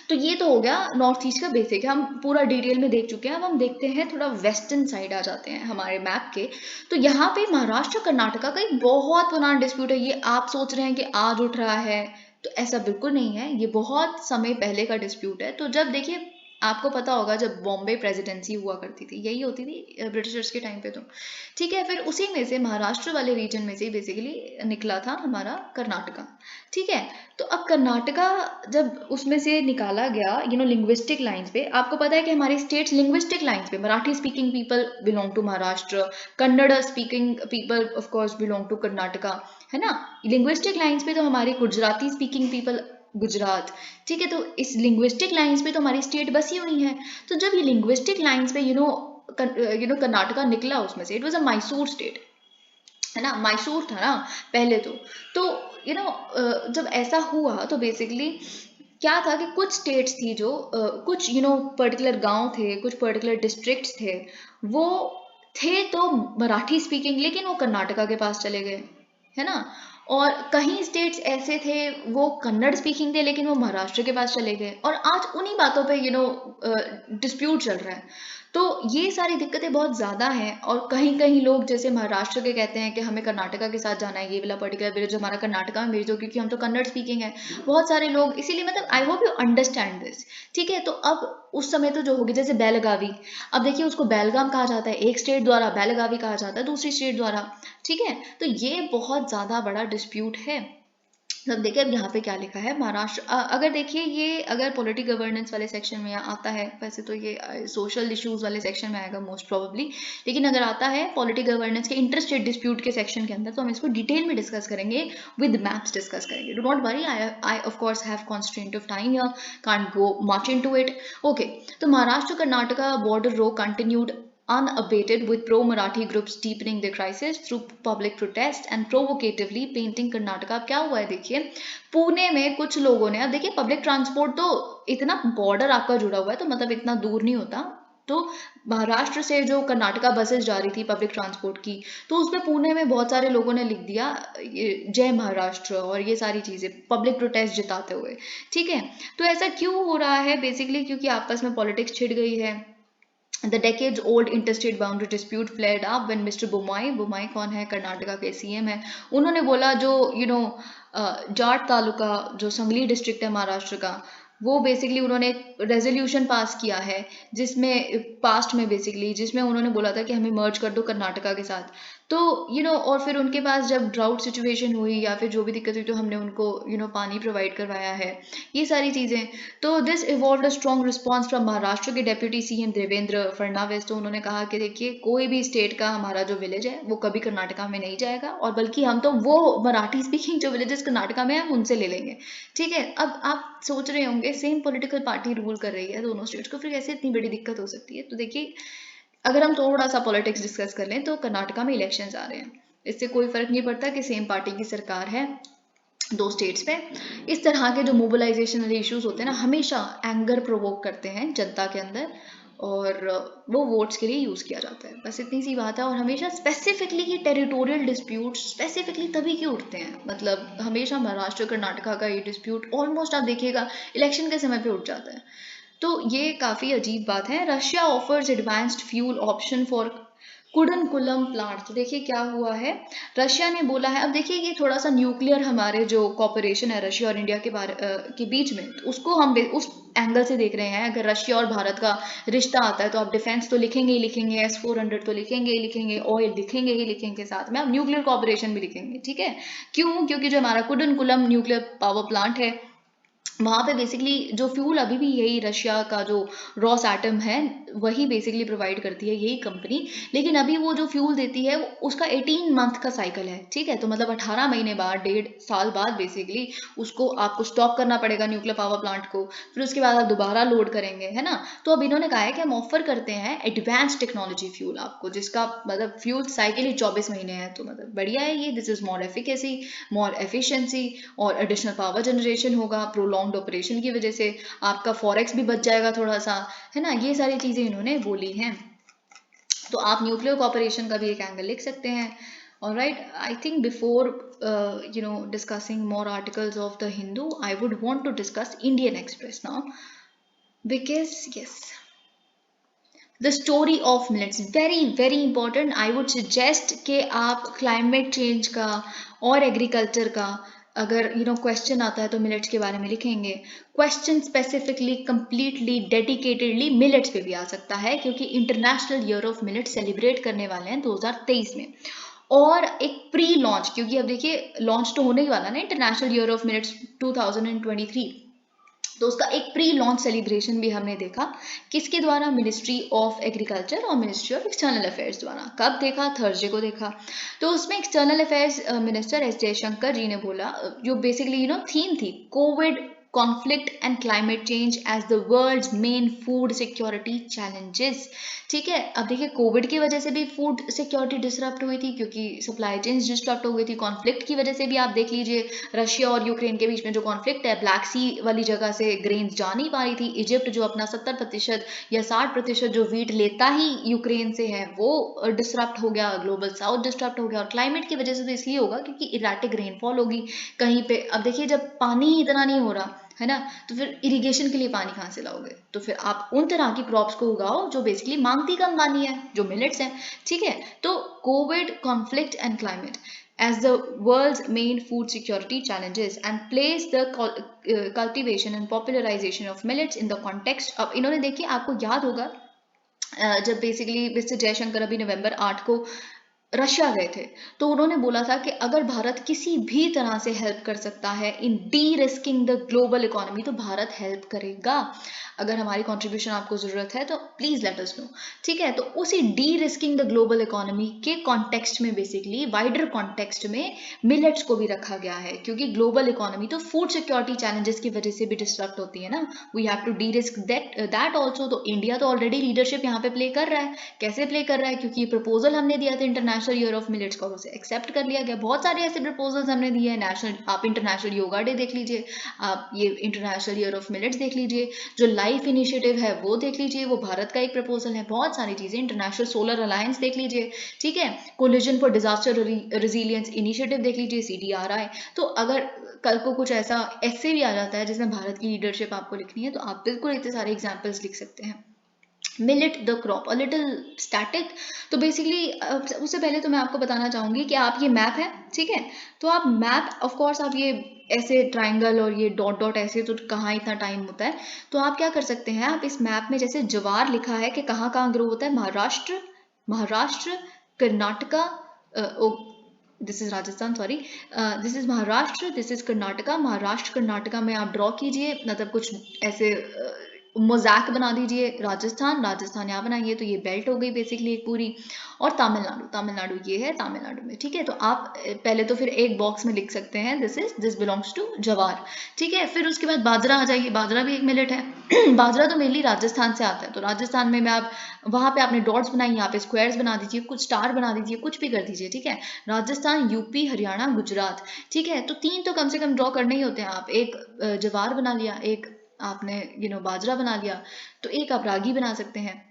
A: तो ये तो हो गया नॉर्थ ईस्ट का बेसिक है, हम पूरा डिटेल में देख चुके हैं। अब हम देखते हैं, थोड़ा वेस्टर्न साइड आ जाते हैं हमारे मैप के। तो यहाँ पे महाराष्ट्र कर्नाटका का एक बहुत पुराना डिस्प्यूट है। ये आप सोच रहे हैं कि आज उठ रहा है, तो ऐसा बिल्कुल नहीं है, ये बहुत समय पहले का डिस्प्यूट है। तो जब देखिए, आपको पता होगा जब बॉम्बे प्रेसिडेंसी हुआ करती थी, यही होती थी ब्रिटिशर्स के टाइम पे, तो ठीक है। फिर उसी में से, महाराष्ट्र वाले रीजन में से बेसिकली निकला था हमारा कर्नाटका, ठीक है। तो अब कर्नाटका जब उसमें से निकाला गया लिंग्विस्टिक लाइंस पे, आपको पता है कि हमारे स्टेट्स लिंग्विस्टिक लाइंस पे, Marathi speaking people belong to Maharashtra, Kannada speaking people of course belong to Karnataka, है ना। लिंग्विस्टिक लाइंस पे तो हमारी गुजराती स्पीकिंग पीपल गुजरात, ठीक है। तो इस लिंग्विस्टिक लाइंस पे तो हमारी स्टेट बसी हुई है। तो जब ये लिंग्विस्टिक लाइंस पे कर्नाटका निकला, उसमें से it was a Mysore state, है ना, मैसूर था ना पहले तो जब ऐसा हुआ, तो बेसिकली क्या था कि कुछ स्टेट्स थी जो कुछ पर्टिकुलर गांव थे, कुछ पर्टिकुलर डिस्ट्रिक्ट्स थे, वो थे तो मराठी स्पीकिंग, लेकिन वो कर्नाटका के पास चले गए, है ना। और कहीं स्टेट्स ऐसे थे वो कन्नड़ स्पीकिंग थे, लेकिन वो महाराष्ट्र के पास चले गए, और आज उन्हीं बातों पे डिस्प्यूट चल रहा है। तो ये सारी दिक्कतें बहुत ज़्यादा हैं। और कहीं कहीं लोग जैसे महाराष्ट्र के कहते हैं कि हमें कर्नाटका के साथ जाना है, ये वाला पर्टिकुलर विलेज हमारा कर्नाटका में भेज दो, क्योंकि हम तो कन्नड़ स्पीकिंग है बहुत सारे लोग, इसीलिए मतलब I hope you understand this, ठीक है। तो अब उस समय तो जो होगी, जैसे बेलगावी, अब देखिए उसको बेलगाम कहा जाता है एक स्टेट द्वारा, बेलगावी कहा जाता है दूसरी स्टेट द्वारा, ठीक है। तो ये बहुत ज़्यादा बड़ा डिस्प्यूट है। अब देखिए अब यहाँ पे क्या लिखा है महाराष्ट्र अगर देखिए ये अगर पॉलिटिक गवर्नेंस वाले सेक्शन में आता है, वैसे तो ये सोशल इश्यूज वाले सेक्शन में आएगा मोस्ट प्रोबेबली, लेकिन अगर आता है पॉलिटिक गवर्नेंस के इंटरस्टेट डिस्प्यूट के सेक्शन के अंदर तो हम इसको डिटेल में डिस्कस करेंगे, विद मैप्स डिस्कस करेंगे. Do not worry, I of course have constant of time here, can't go much into it. Okay, तो Maharashtra Karnataka border row continued unabated with pro-Marathi groups deepening their crisis through public protest and provocatively painting Karnataka. अब क्या हुआ है देखिए, पुणे में कुछ लोगों ने, अब देखिए पब्लिक ट्रांसपोर्ट तो इतना बॉर्डर आपका जुड़ा हुआ है तो मतलब इतना दूर नहीं होता, तो महाराष्ट्र से जो कर्नाटका बसेस जा रही थी पब्लिक ट्रांसपोर्ट की, तो उसमें पुणे में बहुत सारे लोगों ने लिख दिया जय महाराष्ट्र और ये सारी चीजें पब्लिक प्रोटेस्ट जताते हुए. ठीक है, तो ऐसा क्यों हो रहा है बेसिकली, क्योंकि आपस में पॉलिटिक्स छिड़ गई है. The decades-old interstate boundary dispute flared up when Mr. बुमाई कौन है, कर्नाटका के सीएम है, उन्होंने बोला जो जाट तालुका जो संगली डिस्ट्रिक्ट है महाराष्ट्र का, वो बेसिकली उन्होंने रेजोल्यूशन पास किया है जिसमें पास्ट में बेसिकली जिसमें उन्होंने बोला था कि हमें मर्ज कर दो कर्नाटका के साथ. तो और फिर उनके पास जब ड्राउट सिचुएशन हुई या फिर जो भी दिक्कत हुई तो हमने उनको पानी प्रोवाइड करवाया है, ये सारी चीज़ें. तो this evolve a strong response from Maharashtra के डेप्यूटी सीएम देवेंद्र फडणवीस. तो उन्होंने कहा कि देखिए कोई भी स्टेट का हमारा जो विलेज है वो कभी कर्नाटका में नहीं जाएगा, और बल्कि हम तो वो मराठी स्पीकिंग जो विलेजेस कर्नाटका में है उनसे ले लेंगे. ठीक है, अब आप सोच रहे होंगे सेम पॉलिटिकल पार्टी रूल कर रही है दोनों स्टेट्स को, फिर कैसे इतनी बड़ी दिक्कत हो सकती है. तो देखिए अगर हम थोड़ा सा पॉलिटिक्स डिस्कस कर लें तो कर्नाटका में इलेक्शंस आ रहे हैं, इससे कोई फर्क नहीं पड़ता कि सेम पार्टी की सरकार है दो स्टेट्स में. इस तरह के जो मोबिलाइजेशन वाले इश्यूज होते हैं ना, हमेशा एंगर प्रोवोक करते हैं जनता के अंदर, और वो वोट्स के लिए यूज़ किया जाता है. बस इतनी सी बात है. और हमेशा स्पेसिफिकली ये टेरिटोरियल डिस्प्यूट स्पेसिफिकली तभी क्यों उठते हैं, मतलब हमेशा महाराष्ट्र कर्नाटका का ये डिस्प्यूट ऑलमोस्ट आप देखिएगा इलेक्शन के समय पे उठ जाता है. तो ये काफ़ी अजीब बात है. Russia offers advanced fuel option for Kudankulam plant. तो देखिए क्या हुआ है, रशिया ने बोला है, अब देखिए ये थोड़ा सा न्यूक्लियर हमारे जो कॉपरेशन है रशिया और इंडिया के बीच में, तो उसको हम उस एंगल से देख रहे हैं. अगर रशिया और भारत का रिश्ता आता है तो आप डिफेंस तो लिखेंगे ही लिखेंगे, S-400 तो लिखेंगे ही लिखेंगे, ऑयल लिखेंगे ही लिखेंगे, साथ में आप न्यूक्लियर कॉपरेशन भी लिखेंगे. ठीक है, क्यों, क्योंकि जो हमारा कुडनकुलम न्यूक्लियर पावर प्लांट है वहाँ पे बेसिकली जो फ्यूल अभी भी यही रशिया का जो रॉस एटम है वही बेसिकली प्रोवाइड करती है यही कंपनी, लेकिन अभी वो जो फ्यूल देती है उसका 18 मंथ का साइकिल है. ठीक है, तो मतलब 18 महीने बाद, 1.5 साल बाद बेसिकली उसको आपको स्टॉप करना पड़ेगा न्यूक्लियर पावर प्लांट को, फिर उसके बाद आप दोबारा लोड करेंगे, है ना. तो अब इन्होंने कहा है कि हम ऑफर करते हैं एडवांस टेक्नोलॉजी फ्यूल आपको, जिसका मतलब फ्यूल साइकिल ही 24 महीने है. तो मतलब बढ़िया है ये, this is more efficacy, more efficiency, और एडिशनल पावर जनरेशन होगा प्रोलॉन्ग्ड ऑपरेशन की वजह से, आपका फॉरेक्स भी बच जाएगा थोड़ा सा, है ना. ये सारी चीज़ें इन्होंने बोली हैं. तो आप न्यूक्लियर कॉपरेशन का भी एक एंगल लिख सकते हैं. Alright, I think before discussing more articles of the Hindu, I would want to discuss Indian Express now, because yes, the story of millets very very important. I would suggest कि आप climate change का और agriculture का अगर question आता है तो millets के बारे में लिखेंगे. Question specifically completely dedicatedly millets पे भी आ सकता है, क्योंकि international year of millet celebrate करने वाले हैं 2023 में. और एक प्री लॉन्च, क्योंकि अब देखिए लॉन्च तो होने ही वाला ना इंटरनेशनल ईयर ऑफ मिलेट्स 2023, तो उसका एक प्री लॉन्च सेलिब्रेशन भी हमने देखा किसके द्वारा, मिनिस्ट्री ऑफ एग्रीकल्चर और मिनिस्ट्री ऑफ एक्सटर्नल अफेयर्स द्वारा. कब देखा, थर्सडे को देखा. तो उसमें external affairs minister S Jaishankar ji ने बोला, जो बेसिकली थीम थी Covid, conflict and climate change as the world's main food security challenges. ठीक है, अब देखिए कोविड की वजह से भी फूड सिक्योरिटी डिसरप्ट हुई थी, क्योंकि सप्लाई चेन्स डिस्टर्ब हो गई थी. कॉन्फ्लिक्ट की वजह से भी आप देख लीजिए, रशिया और यूक्रेन के बीच में जो कॉन्फ्लिक्ट है, ब्लैक सी वाली जगह से ग्रेन्स जा नहीं पा रही थी. इजिप्ट जो अपना 70% या 60% जो वीट लेता ही यूक्रेन से है वो डिसरप्ट हो गया, ग्लोबल साउथ डिसरप्ट हो गया. और क्लाइमेट की वजह से तो इसलिए होगा क्योंकि इराटिक रेनफॉल होगी कहीं पे. अब देखिए जब पानी इतना नहीं हो रहा है ना, तो फिर इरिगेशन के लिए पानी कहाँ से लाओगे, तो फिर आप उन तरह की क्रॉप्स को उगाओ जो बेसिकली मांगती कम पानी है, जो मिलेट्स हैं. ठीक है, तो Covid, conflict and climate as the world's main food security challenges and place the cultivation and popularization of millets in the context. अब इन्होंने देखिए आपको याद होगा जब बेसिकली मिस्टर जयशंकर अभी नवंबर 8 को रशिया गए थे, तो उन्होंने बोला था कि अगर भारत किसी भी तरह से हेल्प कर सकता है in derisking the global economy तो भारत हेल्प करेगा। अगर हमारी कंट्रीब्यूशन आपको ज़रूरत है तो प्लीज़ लेट अस नो। ठीक है, तो उसी derisking the global economy के कॉन्टेक्स्ट में बेसिकली वाइडर कॉन्टेक्स्ट में मिलेट्स को भी रखा गया है, क्योंकि ग्लोबल इकोनॉमी तो फूड सिक्योरिटी चैलेंजेस की वजह से भी डिस्टर्ब होती है ना। We have to derisk that also. तो इंडिया तो ऑलरेडी लीडरशिप यहाँ पे प्ले कर रहा है। कैसे प्ले कर रहा है? क्योंकि प्रपोजल हमने दिया था इंटरनेशनल ईयर ऑफ मिलेट्स का, उसे एक्सेप्ट कर लिया गया। बहुत सारे ऐसे प्रपोजल्स हमने दिए हैं। नेशनल, आप इंटरनेशनल योगा डे देख लीजिए, आप ये इंटरनेशनल ईयर ऑफ मिलेट्स देख लीजिए, जो लाइफ इनिशिएटिव है वो देख लीजिए, वो भारत का एक प्रपोजल है। बहुत सारी चीजें, इंटरनेशनल सोलर अलायंस देख लीजिए, ठीक है, collision for disaster resilience initiative देख लीजिए, CDRI। तो अगर कल को कुछ ऐसा ऐसे भी आ जाता है जिसमें भारत की लीडरशिप आपको लिखनी है, तो आप बिल्कुल इतने सारे एग्जाम्पल्स लिख सकते हैं। Millet the crop a little static. तो बेसिकली उससे पहले तो मैं आपको बताना चाहूंगी कि आप ये मैप है, ठीक है, तो आप मैप ऑफ कोर्स आप ये ऐसे ट्राइंगल और ये डॉट डॉट ऐसे तो कहाँ इतना टाइम होता है। तो आप क्या कर सकते हैं, आप इस मैप में जैसे ज्वार लिखा है कि कहाँ कहाँ ग्रो होता है, Maharashtra, Maharashtra, Karnataka, this is Rajasthan, sorry, this is Maharashtra, this is Karnataka, Maharashtra Karnataka में आप ड्रॉ कीजिए, मतलब कुछ ऐसे मोज़ैक बना दीजिए। राजस्थान, राजस्थान यहाँ बनाइए, तो ये बेल्ट हो गई बेसिकली एक पूरी। और तमिलनाडु, तमिलनाडु ये है तमिलनाडु में, ठीक है। तो आप पहले तो फिर एक बॉक्स में लिख सकते हैं दिस बिलोंग्स टू जवार, ठीक है। फिर उसके बाद बाजरा आ जाइए, बाजरा भी एक मिलेट है। बाजरा तो मेनली राजस्थान से आता है, तो राजस्थान में आप वहाँ पे आपने डॉट्स बनाई, यहाँ पे स्क्वायर्स बना दीजिए, कुछ स्टार बना दीजिए, कुछ भी कर दीजिए, ठीक है। राजस्थान, यूपी, हरियाणा, गुजरात, ठीक है। तो 3 तो कम से कम ड्रॉ करने ही होते हैं। आप एक जवार बना लिया, एक आपने बाजरा बना लिया, तो एक आप रागी बना सकते हैं।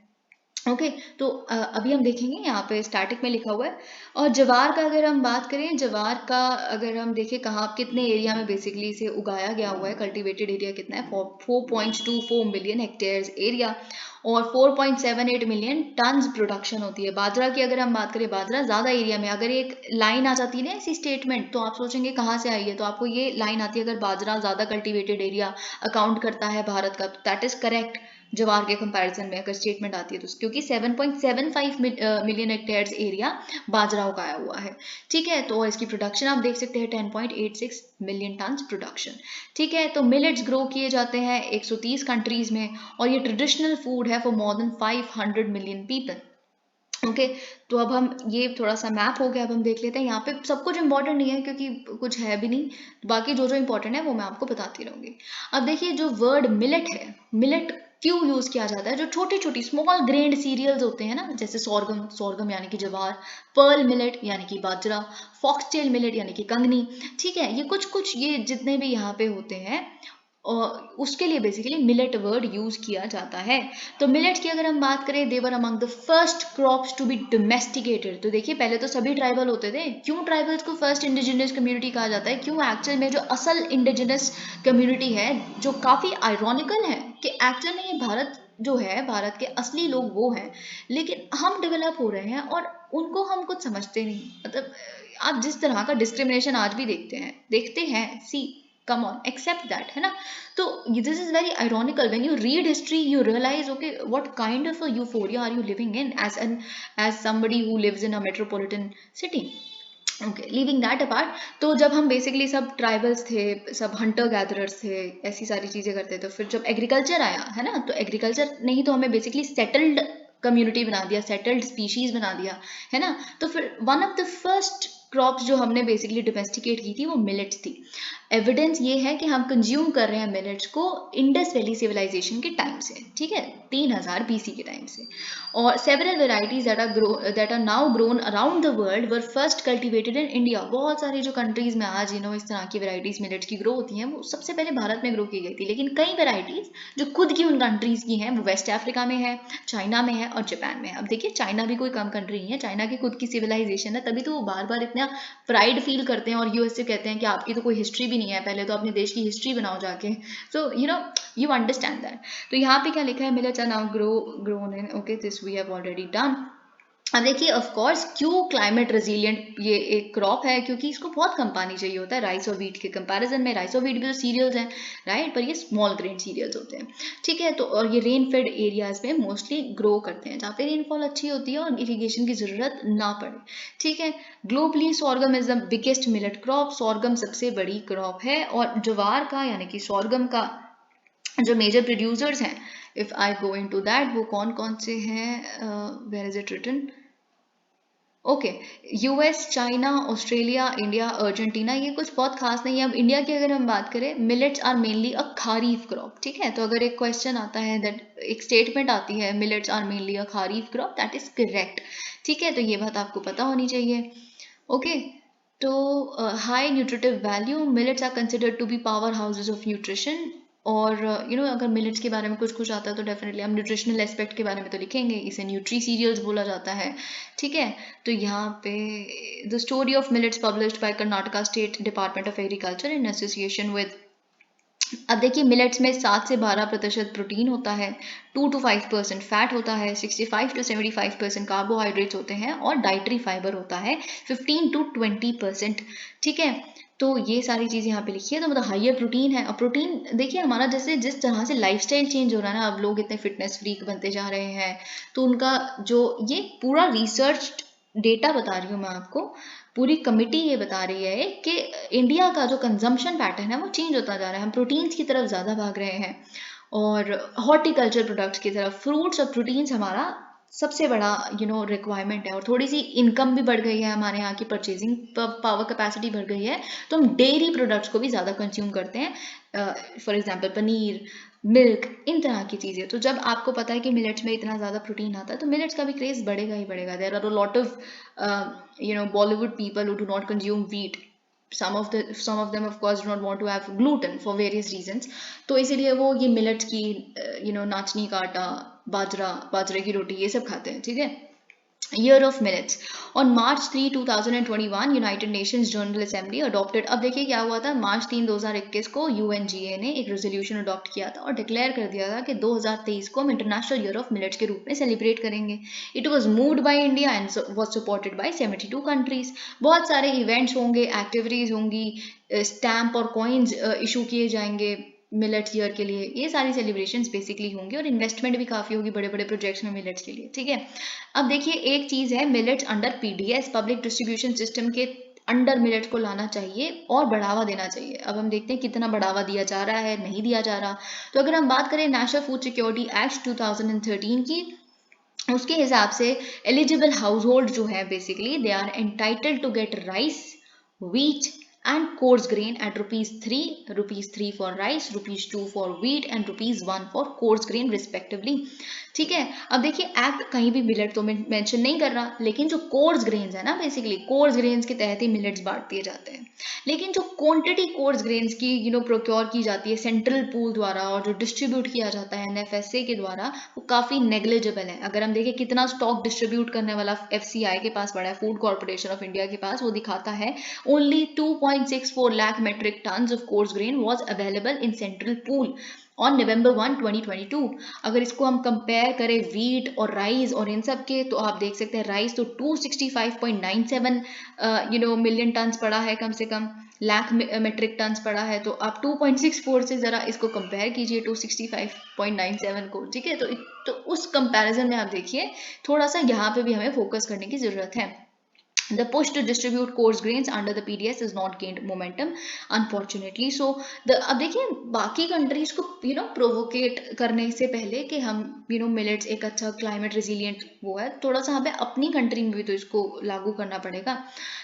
A: ओके, तो अभी हम देखेंगे यहाँ पे स्टैटिक में लिखा हुआ है। और जवार का अगर हम बात करें, जवार का अगर हम देखें कहाँ कितने एरिया में बेसिकली इसे उगाया गया हुआ है, कल्टीवेटेड एरिया कितना है, 4.24 मिलियन हेक्टेयर्स एरिया, और 4.78 मिलियन टन्स प्रोडक्शन होती है। बाजरा की अगर हम बात करें, बाजरा ज़्यादा एरिया में, अगर एक लाइन आ जाती है ना ऐसी स्टेटमेंट, तो आप सोचेंगे कहाँ से आई है, तो आपको ये लाइन आती है, अगर बाजरा ज़्यादा कल्टीवेटेड एरिया अकाउंट करता है भारत का, तो दैट इज़ करेक्ट। जवार के कंपैरिजन में अगर स्टेटमेंट आती है तो, क्योंकि 7.75 मिलियन हेक्टेयर्स एरिया बाजरा उगाया हुआ है, ठीक है। तो इसकी प्रोडक्शन आप देख सकते हैं 10.86 मिलियन टन प्रोडक्शन, ठीक है। तो मिलेट्स ग्रो किए जाते हैं 130 कंट्रीज में, और ये ट्रेडिशनल फूड है for more than 500 million people. Okay, तो अब हम ये थोड़ा सा मैप हो गया, अब हम देख लेते हैं। यहाँ पे सब कुछ इंपॉर्टेंट नहीं है क्योंकि कुछ है भी नहीं, बाकी जो जो इंपॉर्टेंट है वो मैं आपको बताती रहूंगी। अब देखिए, जो वर्ड मिलेट है, मिलेट क्यों यूज किया जाता है? जो छोटी छोटी स्मॉल ग्रेन्ड सीरियल्स होते हैं ना, जैसे सोरगम, सोरगम यानी कि जवार, पर्ल मिलेट यानी कि बाजरा, फॉक्सटेल मिलेट यानी कि कंगनी, ठीक है। ये कुछ कुछ ये जितने भी यहाँ पे होते हैं, और उसके लिए बेसिकली मिलेट वर्ड यूज किया जाता है। तो मिलेट की अगर हम बात करें, they are among the first crops to be domesticated. तो देखिए, पहले तो सभी ट्राइबल होते थे। क्यों ट्राइबल्स को फर्स्ट इंडिजिनस कम्युनिटी कहा जाता है? क्यों? एक्चुअल में जो असल इंडिजिनस कम्युनिटी है, जो काफी आयरॉनिकल है कि एक्चुअल में ये भारत जो है, भारत के असली लोग वो हैं, लेकिन हम डेवलप हो रहे हैं और उनको हम कुछ समझते नहीं। मतलब आप जिस तरह का डिस्क्रिमिनेशन आज भी देखते हैं, सी, come on, accept that, है ना। तो this is very ironical. When you read history, you realize, okay, what kind of a euphoria are you living in as somebody who lives in a metropolitan city. Okay, leaving that apart, तो जब हम basically सब tribals थे, सब Hunter gatherers थे, ऐसी सारी चीज़ें करते थे, फिर जब एग्रीकल्चर आया, है ना, तो एग्रीकल्चर ने ही तो हमें बेसिकली सेटल्ड कम्युनिटी बना दिया, सेटल्ड स्पीशीज बना दिया, है ना। तो फिर one of the first crops जो हमने बेसिकली डोमेस्टिकेट की थी वो मिलेट्स थी। एविडेंस ये है कि हम कंज्यूम कर रहे हैं मिलेट्स को इंडस वैली सिविलाइजेशन के टाइम से, ठीक है, 3000 BC के टाइम से। और several varieties that are now grown around the world were first cultivated in India. बहुत सारी जो कंट्रीज में आज इस तरह की वेराइटीज मिलेट्स की ग्रो होती हैं, वो सबसे पहले भारत में ग्रो की गई थी। लेकिन कई वेराइटीज जो खुद की उन कंट्रीज की हैं, वो वेस्ट अफ्रीका में है, चाइना में है और जापान में है। अब देखिए, चाइना भी कोई कम कंट्री नहीं है, चाइना की खुद की सिविलाइजेशन है, तभी तो वो बार बार इतना प्राइड फील करते हैं और यूएस से कहते हैं कि आपकी तो कोई हिस्ट्री भी नहीं है, पहले तो अपने देश की हिस्ट्री बनाओ जाके। So you understand that. तो यहाँ पे क्या लिखा है, millets are now grown in, okay, this we have already done. अब देखिए ऑफ कोर्स क्यों क्लाइमेट रेजिलिएंट ये एक क्रॉप है, क्योंकि इसको बहुत कम पानी चाहिए होता है राइस और व्हीट के कंपैरिजन में। राइस और व्हीट भी तो सीरियल्स हैं, राइट, पर ये स्मॉल ग्रेन सीरियल्स होते हैं, ठीक है। तो और ये रेन फेड एरियाज में मोस्टली ग्रो करते हैं, जहाँ पे रेनफॉल अच्छी होती है और इरिगेशन की जरूरत ना पड़े, ठीक है। Globally sorghum is the biggest millet crop, sorghum सबसे बड़ी क्रॉप है। और ज्वार का यानी कि सोरगम का जो मेजर प्रोड्यूसर्स हैं, if I go into that, वो कौन कौन से हैं, where is it written, okay, US, China, Australia, India, Argentina, ये कुछ बहुत खास नहीं है। अब इंडिया की अगर हम बात करें, millets are mainly a kharif crop, ठीक है। तो अगर एक क्वेश्चन आता है दैट, एक स्टेटमेंट आती है millets are mainly a kharif crop, that is correct, ठीक है। तो ये बात आपको पता होनी चाहिए, ओके। तो high nutritive value, millets are considered to be powerhouses of nutrition. और अगर मिलेट्स के बारे में कुछ कुछ आता है तो डेफिनेटली हम न्यूट्रिशनल एस्पेक्ट के बारे में तो लिखेंगे, इसे न्यूट्री सीरियल्स बोला जाता है, ठीक है। तो यहाँ पे the story of millets published by Karnataka state department of agriculture in association with, अब देखिए मिलेट्स में 7 से 12% प्रोटीन होता है, 2 to 5% फैट होता है, 65 to 75% कार्बोहाइड्रेट्स होते हैं और डाइटरी फाइबर होता है 15 to 20%, ठीक है। तो ये सारी चीज़ यहाँ पे लिखी है, तो मतलब हाइयर प्रोटीन है। और प्रोटीन देखिए हमारा जैसे जिस तरह से लाइफस्टाइल चेंज हो रहा है ना, अब लोग इतने फिटनेस फ्रीक बनते जा रहे हैं, तो उनका जो ये पूरा रिसर्च डेटा बता रही हूँ मैं आपको, पूरी कमिटी ये बता रही है कि इंडिया का जो कंजम्पशन पैटर्न है वो चेंज होता जा रहा है, हम प्रोटीन्स की तरफ ज़्यादा भाग रहे हैं और हॉर्टिकल्चर प्रोडक्ट्स की तरफ। फ्रूट्स और प्रोटीन्स हमारा सबसे बड़ा रिक्वायरमेंट है, और थोड़ी सी इनकम भी बढ़ गई है, हमारे यहाँ की परचेजिंग पावर कैपेसिटी बढ़ गई है, तो हम डेयरी प्रोडक्ट्स को भी ज़्यादा कंज्यूम करते हैं, फॉर एग्जांपल पनीर, मिल्क, इन तरह की चीज़ें। तो जब आपको पता है कि मिलेट्स में इतना ज़्यादा प्रोटीन आता है, तो मिलेट्स का भी क्रेज बढ़ेगा ही बढ़ेगा। There are a lot of Bollywood people who do not consume wheat. Some of them of course do not want to have gluten for various reasons. तो इसीलिए वो ये मिलेट्स की नाचनी का आटा, बाजरे की रोटी, ये सब खाते हैं, ठीक है। Year of Millets. On March 3, 2021, United Nations General Assembly adopted, अब देखिए क्या हुआ था, मार्च 3, 2021 को UNGA ने एक रेजोल्यूशन अडॉप्ट किया था और डिक्लेयर कर दिया था कि 2023 को हम इंटरनेशनल ईयर ऑफ मिलेट्स के रूप में सेलिब्रेट करेंगे। It was moved by India and was supported by 72 countries. बहुत सारे इवेंट्स होंगे, एक्टिविटीज़ होंगी, स्टैम्प और कॉइन्स इशू किए जाएंगे मिलेट्स ईयर के लिए, ये सारी सेलिब्रेशंस बेसिकली होंगी, और इन्वेस्टमेंट भी काफ़ी होगी बड़े बड़े प्रोजेक्ट्स में मिलेट्स के लिए, ठीक है। अब देखिए एक चीज़ है, millets under PDS public distribution system के अंडर मिलेट्स को लाना चाहिए और बढ़ावा देना चाहिए। अब हम देखते हैं कितना बढ़ावा दिया जा रहा है, नहीं दिया जा रहा। तो अगर हम बात करें नेशनल फूड सिक्योरिटी एक्ट 2013 की, उसके हिसाब से एलिजिबल हाउस होल्ड जो है basically they are entitled to get rice, wheat and coarse grain at rupees 3 for rice, rupees 2 for wheat and rupees 1 for coarse grain respectively, ठीक है। अब देखिए एक्ट कहीं भी मिलेट तो मेंशन नहीं कर रहा, लेकिन जो कोर्स ग्रेन्स है ना, बेसिकली कोर्स ग्रेन्स के तहत ही मिलेट्स बांट दिए जाते हैं। लेकिन जो क्वांटिटी कोर्स ग्रेन्स की प्रोक्योर की जाती है सेंट्रल पूल द्वारा और जो डिस्ट्रीब्यूट किया जाता है एनएफएसए के द्वारा, वो काफ़ी नेग्लिजिबल है। अगर हम देखें कितना स्टॉक डिस्ट्रीब्यूट करने वाला एफसीआई के पास पड़ा है, फूड कॉर्पोरेशन ऑफ इंडिया के पास, वो दिखाता है only 2.64 lakh metric tons of coarse grain was available in central pool on November 1, 2022। अगर इसको हम कंपेयर करें वीट और राइस और इन सब के, तो आप देख सकते हैं राइस तो 265.97 मिलियन टन्स पड़ा है, कम से कम लाख मेट्रिक टन्स पड़ा है। तो आप 2.64 से ज़रा इसको कंपेयर कीजिए 265.97 को, ठीक है। तो उस कंपैरिजन में आप देखिए थोड़ा सा यहाँ पे भी हमें फोकस करने की ज़रूरत है। The push to distribute coarse grains under the PDS has not gained momentum, unfortunately. So अब देखिए बाकी कंट्रीज को प्रोवोकेट करने से पहले कि हम मिलेट्स एक अच्छा क्लाइमेट रेजिलिएंट वो है, थोड़ा सा हमें अपनी कंट्री में भी तो इसको लागू करना पड़ेगा,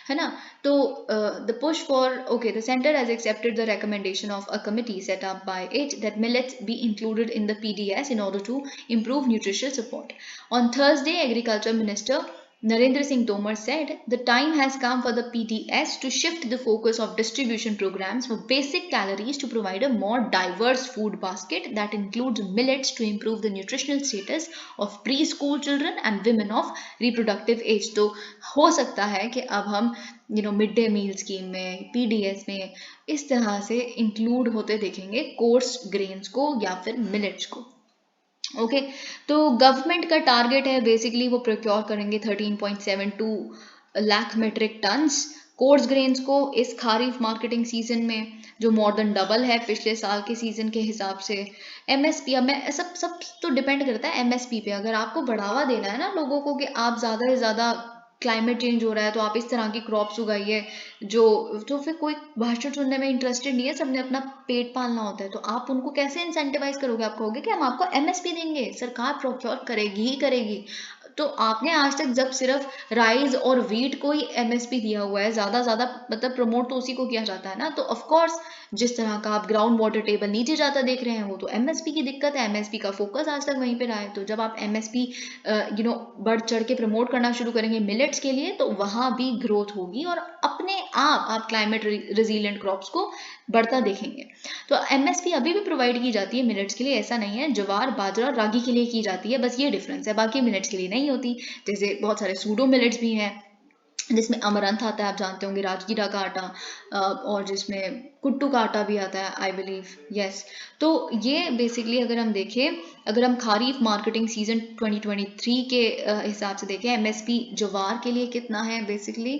A: है ना। तो the push for, okay, the center has accepted the recommendation of a committee set up by it that millets be included in the PDS in order to improve nutritional support. On Thursday, Agriculture Minister Narendra Singh Tomar said the time has come for the PDS to shift the focus of distribution programs for basic calories to provide a more diverse food basket that includes millets to improve the nutritional status of preschool children and women of reproductive age। तो हो सकता है कि अब हम mid day meal scheme में, PDS में इस तरह से इंक्लूड होते देखेंगे कोर्स ग्रेन्स को या फिर मिलेट्स को। ओके, तो गवर्नमेंट का टारगेट है बेसिकली वो प्रोक्योर करेंगे 13.72 lakh metric tons coarse grains को इस खारीफ मार्केटिंग सीजन में, जो मोर देन डबल है पिछले साल के सीजन के हिसाब से। एमएसपी, अब मैं सब सब तो डिपेंड करता है एमएसपी पे। अगर आपको बढ़ावा देना है ना लोगों को कि आप ज़्यादा से ज़्यादा क्लाइमेट चेंज हो रहा है तो आप इस तरह की क्रॉप्स उगाइए, जो तो फिर कोई भाषण सुनने में इंटरेस्टेड नहीं है, सबने अपना पेट पालना होता है, तो आप उनको कैसे इंसेंटिवाइज करोगे? आप कहोगे कि हम आपको एमएसपी देंगे, सरकार प्रोक्योर करेगी ही करेगी। तो आपने आज तक जब सिर्फ राइस और वीट को ही एमएसपी दिया हुआ है, ज़्यादा मतलब प्रमोट तो उसी को किया जाता है ना, तो ऑफ कोर्स जिस तरह का आप ग्राउंड वाटर टेबल नीचे जाता देख रहे हैं वो तो एमएसपी की दिक्कत है। एमएसपी का फोकस आज तक वहीं पे रहा है। तो जब आप एमएसपी बढ़ चढ़ के प्रमोट करना शुरू करेंगे मिलेट्स के लिए, तो वहाँ भी ग्रोथ होगी और अपने आप क्लाइमेट रेजिलिएंट क्रॉप्स को बढ़ता देखेंगे। तो एमएसपी अभी भी प्रोवाइड की जाती है मिलेट्स के लिए, ऐसा नहीं है। ज्वार, बाजरा, रागी के लिए की जाती है, बस ये डिफरेंस है, बाकी मिलेट्स के लिए नहीं होती। जैसे बहुत सारे सूडो मिलेट्स भी हैं जिसमें अमरंथ आता है, आप जानते होंगे, राजगीरा का आटा, और जिसमें कुट्टू का आटा भी आता है, आई बिलीव, यस। तो ये बेसिकली अगर हम देखें, अगर हम खारीफ मार्केटिंग सीजन 2023 के हिसाब से देखें, एमएसपी ज्वार के लिए कितना है बेसिकली,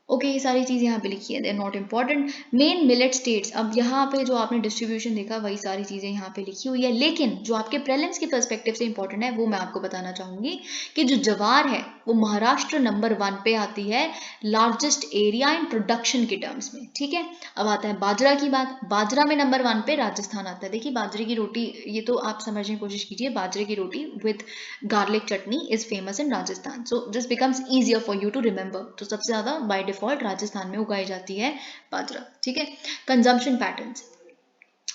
A: ओके, ये सारी चीज़ यहाँ पे लिखी है, they are not important. Main millet states, अब यहाँ पे जो आपने डिस्ट्रीब्यूशन देखा वही सारी चीज़ें यहाँ पे लिखी हुई है, लेकिन जो आपके प्रेलिम्स के पर्सपेक्टिव से इंपॉर्टेंट है वो मैं आपको बताना चाहूँगी कि जो जवार है वो महाराष्ट्र नंबर 1 पे आती है लार्जेस्ट एरिया इन प्रोडक्शन के टर्म्स में, ठीक है। अब आता है बाजरा की बात, बाजरा में नंबर 1 पे राजस्थान आता है। देखिए बाजरे की रोटी, ये तो आप समझने की कोशिश कीजिए, बाजरे की रोटी with garlic chutney is famous in Rajasthan, so this becomes easier for you to remember. तो सबसे ज़्यादा बाय डिफॉल्ट राजस्थान में उगाई जाती है बाजरा, ठीक है। कंजम्पशन पैटर्न्स,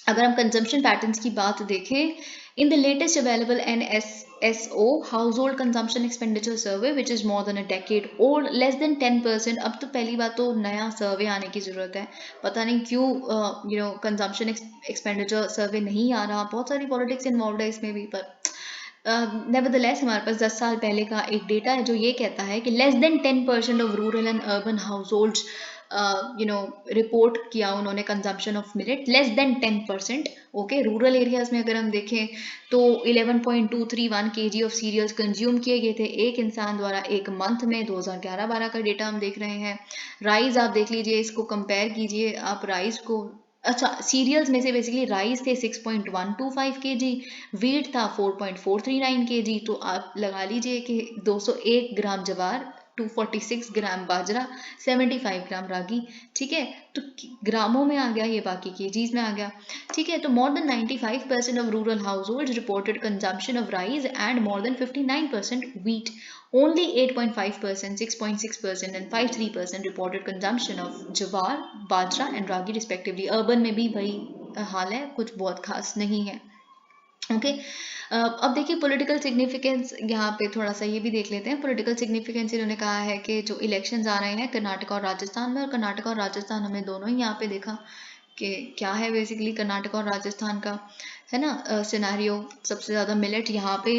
A: अगर हम कंजम्पशन पैटर्न्स की बात देखें, in the latest available NSSO house hold consumption expenditure survey which is more than a decade old, less than 10%। अब तो पहली बात तो नया सर्वे आने की ज़रूरत है, पता नहीं क्यों कंजम्पशन एक्सपेंडिचर सर्वे नहीं आ रहा, बहुत सारी पॉलिटिक्स इन्वॉल्व है इसमें भी, पर नेवरदलेस हमारे पास 10 साल पहले का एक डेटा है जो ये कहता है कि less than 10% of rural and urban house holds report किया उन्होंने consumption of millet, less than 10%। Okay, rural areas में अगर हम देखें तो 11.231 kg ऑफ सीरियल्स कंज्यूम किए गए थे एक इंसान द्वारा एक मंथ में, 2011-12 का डेटा हम देख रहे हैं। राइस आप देख लीजिए, इसको कंपेयर कीजिए आप राइस को, अच्छा सीरियल्स में से बेसिकली राइस थे 6.125 kg, वीट था 4.439 kg, तो आप लगा लीजिए कि 201 ग्राम जवार, 246 ग्राम बाजरा, 75 ग्राम रागी, ठीक है। तो ग्रामों में आ गया ये, बाकी केजीज में आ गया, ठीक है। तो more than 95% of rural house hold reported consumption of rice and more than 59% wheat. Only 8.5%, 6.6% and 5.3% reported consumption of jawar, bajra and ragi respectively. Urban में भी वही हाल है, कुछ बहुत खास नहीं है। ओके, अब देखिए पॉलिटिकल सिग्निफिकेंस, यहाँ पे थोड़ा सा ये भी देख लेते हैं। पॉलिटिकल सिग्निफिकेंस इन्होंने कहा है कि जो इलेक्शंस आ रहे हैं कर्नाटक और राजस्थान में, और कर्नाटक और राजस्थान हमने दोनों ही यहाँ पे देखा कि क्या है बेसिकली कर्नाटक और राजस्थान का, है ना, सिनेरियो। सबसे ज़्यादा मिलेट यहाँ पे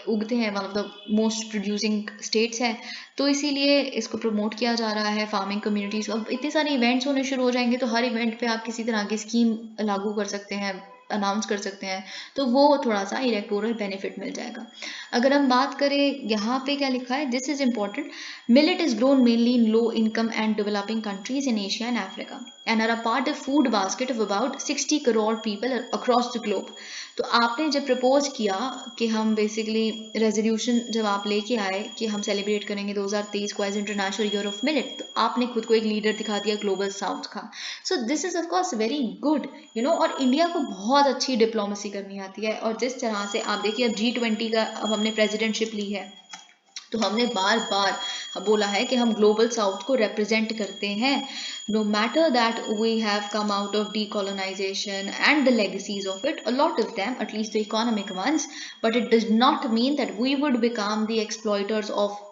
A: उगते हैं, one of the most producing states है, तो इसीलिए इसको प्रमोट किया जा रहा है फार्मिंग कम्युनिटीज़। अब इतने सारे इवेंट्स होने शुरू हो जाएंगे तो हर इवेंट पे आप किसी तरह की स्कीम लागू कर सकते हैं, अनाउंस कर सकते हैं, तो वो थोड़ा सा इलेक्टोरल बेनिफिट मिल जाएगा। अगर हम बात करें यहाँ पे क्या लिखा है, this is important, millet is grown mainly in low income and developing countries in Asia and Africa and are a part of food basket of about 60 crore people across the globe. तो आपने जब propose किया कि हम basically resolution जब आप लेके आए कि हम सेलिब्रेट करेंगे 2023 को as international year of millet, तो आपने खुद को एक लीडर दिखा दिया ग्लोबल साउथ का। So this is of course very good, और इंडिया को बहुत अच्छी डिप्लोमेसी करनी आती है, और जिस तरह से आप देखिए अब G20 का अब हमने प्रेसिडेंटशिप ली है, तो हमने बार बार बोला है कि हम ग्लोबल साउथ को रिप्रेजेंट करते हैं, no matter that we have come out of decolonization and the legacies of it, a lot of them, at least the economic ones, but it does not mean that we would become the exploiters of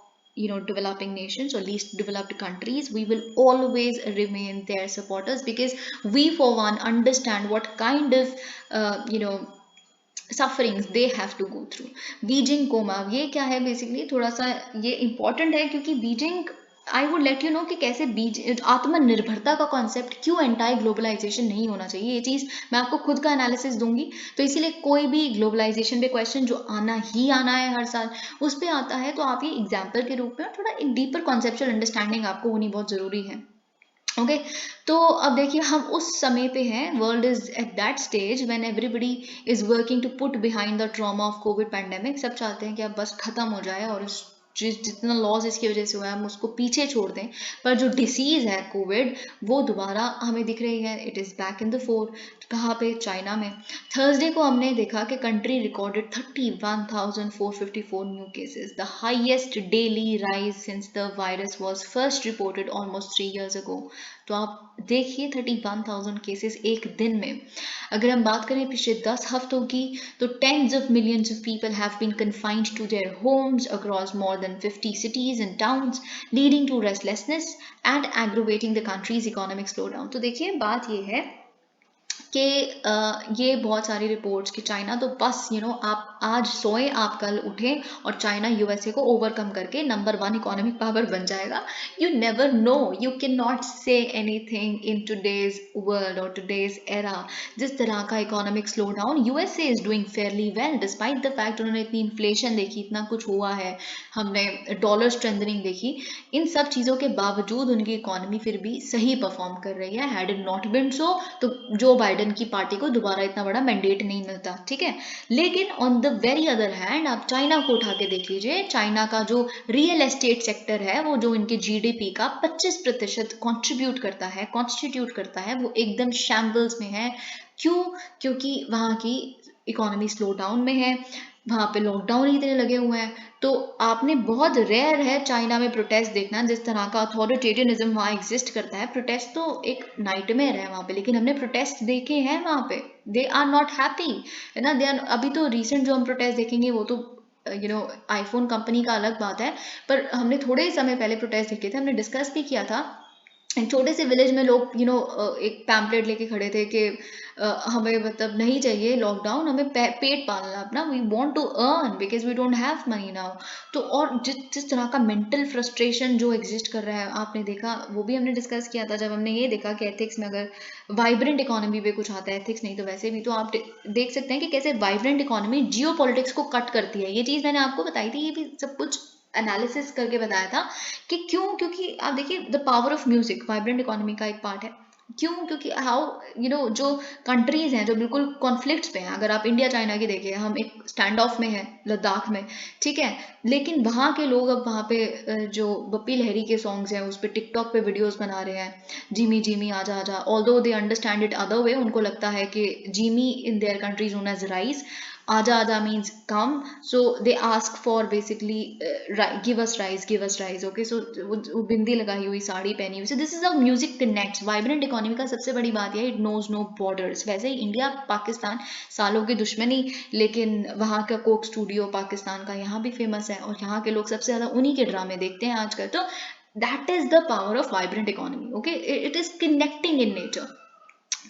A: developing nations or least developed countries. We will always remain their supporters because we for one understand what kind of sufferings they have to go through. Beijing coma, ये क्या है basically, थोड़ा सा ये important है क्योंकि Beijing I would let you know कि कैसे बीज आत्मनिर्भरता का कॉन्सेप्ट क्यों एंटाई ग्लोबलाइजेशन नहीं होना चाहिए। ये चीज़ मैं आपको खुद का एनालिसिस दूंगी। तो इसीलिए कोई भी ग्लोबलाइजेशन पे क्वेश्चन जो आना ही आना है हर साल, उस पे आता है तो आप ये एग्जाम्पल के रूप में, और थोड़ा एक डीपर कॉन्सेप्चुअल अंडरस्टैंडिंग आपको होनी बहुत ज़रूरी है। ओके तो अब देखिए हम उस समय पे हैं, world is at that stage when everybody is working to put behind the trauma of Covid pandemic. सब चाहते हैं कि अब बस खत्म हो जाए और जितना लॉस इसकी वजह से हुआ है हम उसको पीछे छोड़ दें। पर जो डिसीज है कोविड, वो दोबारा हमें दिख रही है, it is back in the four. कहाँ पे? चाइना में। थर्सडे को हमने देखा कि country recorded 31,454 new cases, the highest daily rise since the virus was first reported almost 3 years ago। तो आप देखिए 31,000 केसेस एक दिन में। अगर हम बात करें पिछले 10 हफ्तों की, तो tens of millions of people have been confined to their homes across more than 50 cities and towns, leading to restlessness and aggravating the country's economic slowdown। तो देखिए बात ये है कि ये बहुत सारी रिपोर्ट्स कि चाइना तो बस आप आज सोए आप कल उठें और चाइना यूएसए को ओवरकम करके नंबर 1 इकोनॉमिक पावर बन जाएगा। You never know, you can not say anything in today's world और टुडेज एरा। जिस तरह का economic slow down, USA is doing fairly well despite the fact उन्होंने इतनी इन्फ्लेशन देखी, इतना कुछ हुआ है, हमने डॉलर स्ट्रेंथनिंग देखी, इन सब चीज़ों के बावजूद उनकी इकोनॉमी फिर भी सही परफॉर्म कर रही है। हैड इट नॉट बिन सो, तो जो बाइडेन की पार्टी को दोबारा इतना बड़ा मैंडेट नहीं मिलता, ठीक है। लेकिन on the very other hand आप चाइना को उठा के देख लीजिए। चाइना का जो रियल एस्टेट सेक्टर है, वो जो इनके जीडीपी का 25% कॉन्स्टिट्यूट करता है, वो एकदम शैम्बल्स में है। क्यों? क्योंकि वहाँ की इकोनॉमी स्लो डाउन में है, वहाँ पे लॉकडाउन ही इतने लगे हुए हैं। तो आपने बहुत रेयर है चाइना में प्रोटेस्ट देखना, जिस तरह का अथॉरिटेरियनिज्म वहाँ एग्जिस्ट करता है। प्रोटेस्ट तो एक नाइटमेयर है वहाँ पे, लेकिन हमने प्रोटेस्ट देखे हैं वहाँ पे, दे आर नॉट हैप्पी, है ना। दे आर, अभी तो रिसेंट जो हम प्रोटेस्ट देखेंगे वो तो आईफोन कंपनी का अलग बात है, पर हमने थोड़े ही समय पहले प्रोटेस्ट देखे थे, हमने डिस्कस भी किया था। एक छोटे से विलेज में लोग एक पैम्पलेट लेके खड़े थे कि हमें मतलब नहीं चाहिए लॉकडाउन, हमें पेट पालना अपना, we want to earn because we don't have money now. तो और जिस जिस तरह का मेंटल फ्रस्ट्रेशन जो एग्जिस्ट कर रहा है, आपने देखा, वो भी हमने डिस्कस किया था जब हमने ये देखा कि एथिक्स में अगर वाइब्रेंट इकोनॉमी पे कुछ आता है, एथिक्स नहीं तो वैसे भी, तो आप देख सकते हैं कि कैसे वाइब्रेंट इकोनॉमी जियो पॉलिटिक्स को कट करती है। ये चीज़ मैंने आपको बताई थी, ये भी सब कुछ एनालिसिस करके बताया था कि क्यों। क्योंकि आप देखिए the power of music vibrant economy का एक पार्ट है। क्यों? क्योंकि हाउ जो कंट्रीज हैं जो बिल्कुल कॉन्फ्लिक्ट्स पे हैं, अगर आप इंडिया चाइना की देखिए, हम एक स्टैंड ऑफ में हैं लद्दाख में, ठीक है, लेकिन वहाँ के लोग अब वहाँ पे जो बप्पी लहरी के सॉन्ग्स हैं उस पर टिकटॉक पे वीडियोस बना रहे हैं, जिमी जिमी आजा आजा, although they understand it other way, उनको लगता है कि जिमी in their countries known as rice, आजा आजा means come, so they ask for basically give us rice, okay, so वो बिंदी लगाई हुई, साड़ी पहनी हुई, so this is how music connects। Vibrant economy का सबसे बड़ी बात है, इट नोज नो बॉर्डर्स। वैसे ही इंडिया पाकिस्तान सालों की दुश्मनी, लेकिन वहाँ का कोक स्टूडियो पाकिस्तान का यहाँ भी फेमस है, और यहाँ के लोग सबसे ज़्यादा उन्हीं के ड्रामे देखते हैं आजकल। तो that is the power of vibrant economy, okay, it is connecting in nature.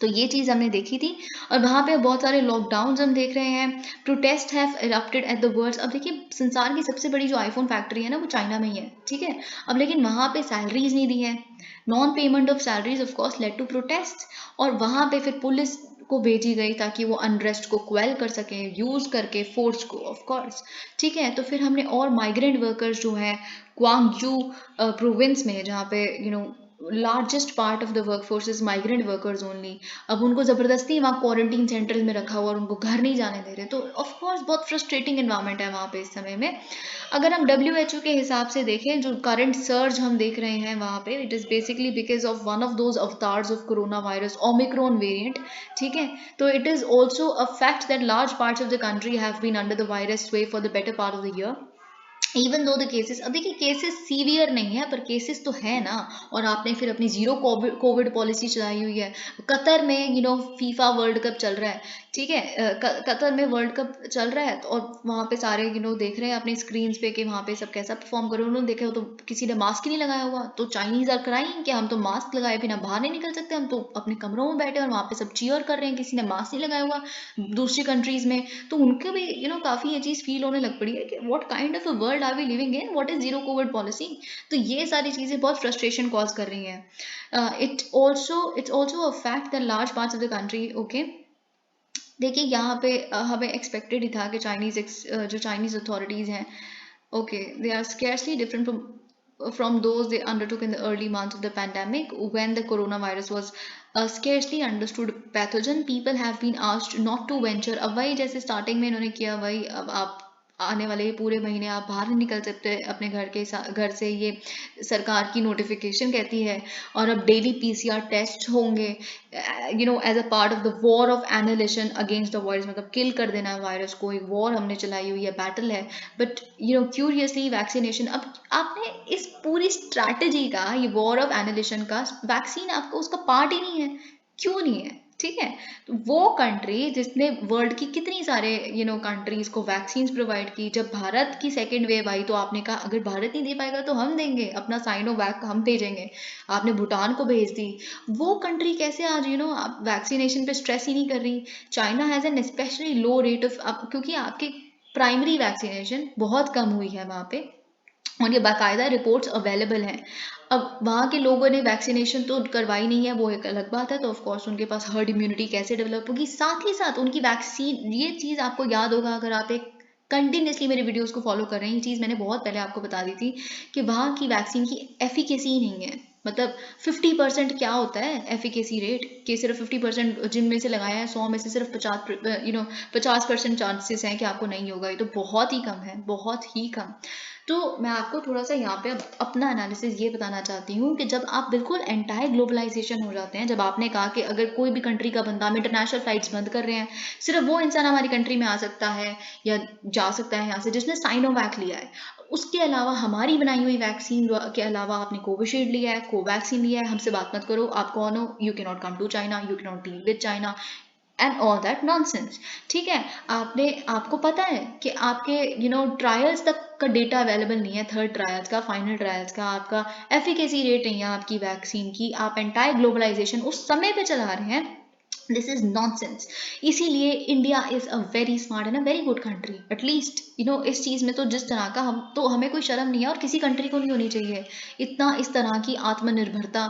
A: तो ये चीज़ हमने देखी थी, और वहाँ पे बहुत सारे लॉकडाउन हम देख रहे हैं, protest have erupted at the worlds. अब देखिए संसार की सबसे बड़ी जो आईफोन फैक्ट्री है ना, वो चाइना में ही है, ठीक है। अब लेकिन वहाँ पे सैलरीज नहीं दी है, non payment of salaries of course led to protest, और वहाँ पे फिर पुलिस को भेजी गई ताकि वो अनरेस्ट को क्वेल कर सके, यूज करके फोर्स को, ऑफ कोर्स, ठीक है। तो फिर हमने और माइग्रेंट वर्कर्स जो है ग्वांगजू प्रोविंस में, जहाँ पे largest part of the workforce is migrant workers only, अब उनको ज़बरदस्ती वहाँ क्वारंटीन सेंटर्स में रखा हुआ और उनको घर नहीं जाने दे रहे। तो ऑफ कोर्स बहुत फ्रस्ट्रेटिंग एनवायरनमेंट है वहाँ पे इस समय में। अगर हम WHO के हिसाब से देखें, जो करंट सर्ज हम देख रहे हैं वहाँ पे, it is basically because of one of those avatars of corona virus, omicron variant, ठीक है। तो it is also a fact that large parts of the country have been under the virus sway for the better part of the year, even though the cases. अब देखिए cases severe नहीं है, पर cases तो है ना। और आपने फिर अपनी जीरो कोविड पॉलिसी चलाई हुई है। कतर में फीफा वर्ल्ड कप चल रहा है, ठीक है, कतर में वर्ल्ड कप चल रहा है, और वहाँ पे सारे देख रहे हैं अपनी स्क्रीन पे कि वहाँ पे सब कैसा परफॉर्म कर रहे हैं। उन्होंने देखा तो किसी ने मास्क ही नहीं लगाया हुआ, तो चाइनीज आर क्राइंग कि हम तो मास्क लगाए बिना बाहर नहीं निकल सकते, हम तो अपने कमरों में बैठे, और वहाँ पे सब चीयर कर रहे हैं, किसी ने मास्क नहीं लगाया हुआ दूसरी कंट्रीज में। तो उनके भी काफ़ी ये चीज़ फील होने लग पड़ी है कि what kind of a world are we living in, what is zero Covid policy? तो ये सारी चीज़ें बहुत फ्रस्ट्रेशन कॉज कर रही हैं. It's also a fact that large parts of the country, okay, देखिए यहाँ पे हमें एक्सपेक्टेड ही था कि जो चाइनीज़ अथॉरिटीज़ हैं, okay, they are scarcely different from those they undertook in the early months of the pandemic when the coronavirus was a scarcely understood pathogen. People have been asked not to venture. अब वही जैसे starting में इन्होंने किया वही, अब आप आने वाले पूरे महीने आप बाहर नहीं निकल सकते अपने घर से, ये सरकार की नोटिफिकेशन कहती है. और अब डेली पीसीआर टेस्ट होंगे, as a part of the war of annihilation against the virus, मतलब किल कर देना है वायरस को, एक वॉर हमने चलाई हुई है, बैटल है. बट क्यूरियसली वैक्सीनेशन, अब आपने इस पूरी स्ट्रैटेजी का, ये वॉर ऑफ एनिलेशन का, वैक्सीन आपका उसका पार्ट ही नहीं है. क्यों नहीं है? ठीक है, तो वो कंट्री जिसने वर्ल्ड की कितनी सारे कंट्रीज को वैक्सीन प्रोवाइड की, जब भारत की सेकेंड वेव आई तो आपने कहा अगर भारत नहीं दे पाएगा तो हम देंगे, अपना साइनोवैक हम भेजेंगे, आपने भूटान को भेज दी. वो कंट्री कैसे आज वैक्सीनेशन पे स्ट्रेस ही नहीं कर रही? China has an specially low rate of, क्योंकि आपके प्राइमरी वैक्सीनेशन बहुत कम हुई है वहाँ पे, और ये बाकायदा रिपोर्ट्स अवेलेबल हैं. अब वहाँ के लोगों ने वैक्सीनेशन तो करवाई नहीं है, वो एक अलग बात है, तो ऑफ कोर्स उनके पास हर्ड इम्यूनिटी कैसे डेवलप होगी. साथ ही साथ उनकी वैक्सीन, ये चीज़ आपको याद होगा अगर आप एक कंटिन्यूसली मेरे वीडियोस को फॉलो कर रहे हैं, ये चीज़ मैंने बहुत पहले आपको बता दी थी कि वहाँ की वैक्सीन की एफिकेसी नहीं है. मतलब 50% क्या होता है एफिकेसी रेट, कि सिर्फ 50% जिन में से लगाया है 100 में से सिर्फ 50% चांसेस हैं कि आपको नहीं होगा. ये तो बहुत ही कम है, बहुत ही कम. तो मैं आपको थोड़ा सा यहाँ पे अपना एनालिसिस ये बताना चाहती हूँ कि जब आप बिल्कुल एंटायर ग्लोबलाइजेशन हो जाते हैं, जब आपने कहा कि अगर कोई भी कंट्री का बंदा, हम इंटरनेशनल फ्लाइट्स बंद कर रहे हैं, सिर्फ वो इंसान हमारी कंट्री में आ सकता है या जा सकता है यहाँ से जिसने साइनोवैक लिया है. उसके अलावा हमारी बनाई हुई वैक्सीन के अलावा आपने कोविशील्ड लिया है, कोवैक्सीन लिया है, हमसे बात मत करो, आप कौन हो, you can not come to China, you can not deal with China and all that nonsense. ठीक है, आपको पता है कि आपके ट्रायल्स तक का डेटा अवेलेबल नहीं है, थर्ड ट्रायल्स का, फाइनल ट्रायल्स का, आपका एफिकेसी रेट नहीं है आपकी वैक्सीन की, आप एंटायर ग्लोबलाइजेशन उस समय पे चला रहे हैं. This is nonsense. इसीलिए India is a very smart and a very good country. At least इस चीज़ में तो जिस तरह का हमें कोई शर्म नहीं है, और किसी कंट्री को नहीं होनी चाहिए इतना इस तरह की आत्मनिर्भरता.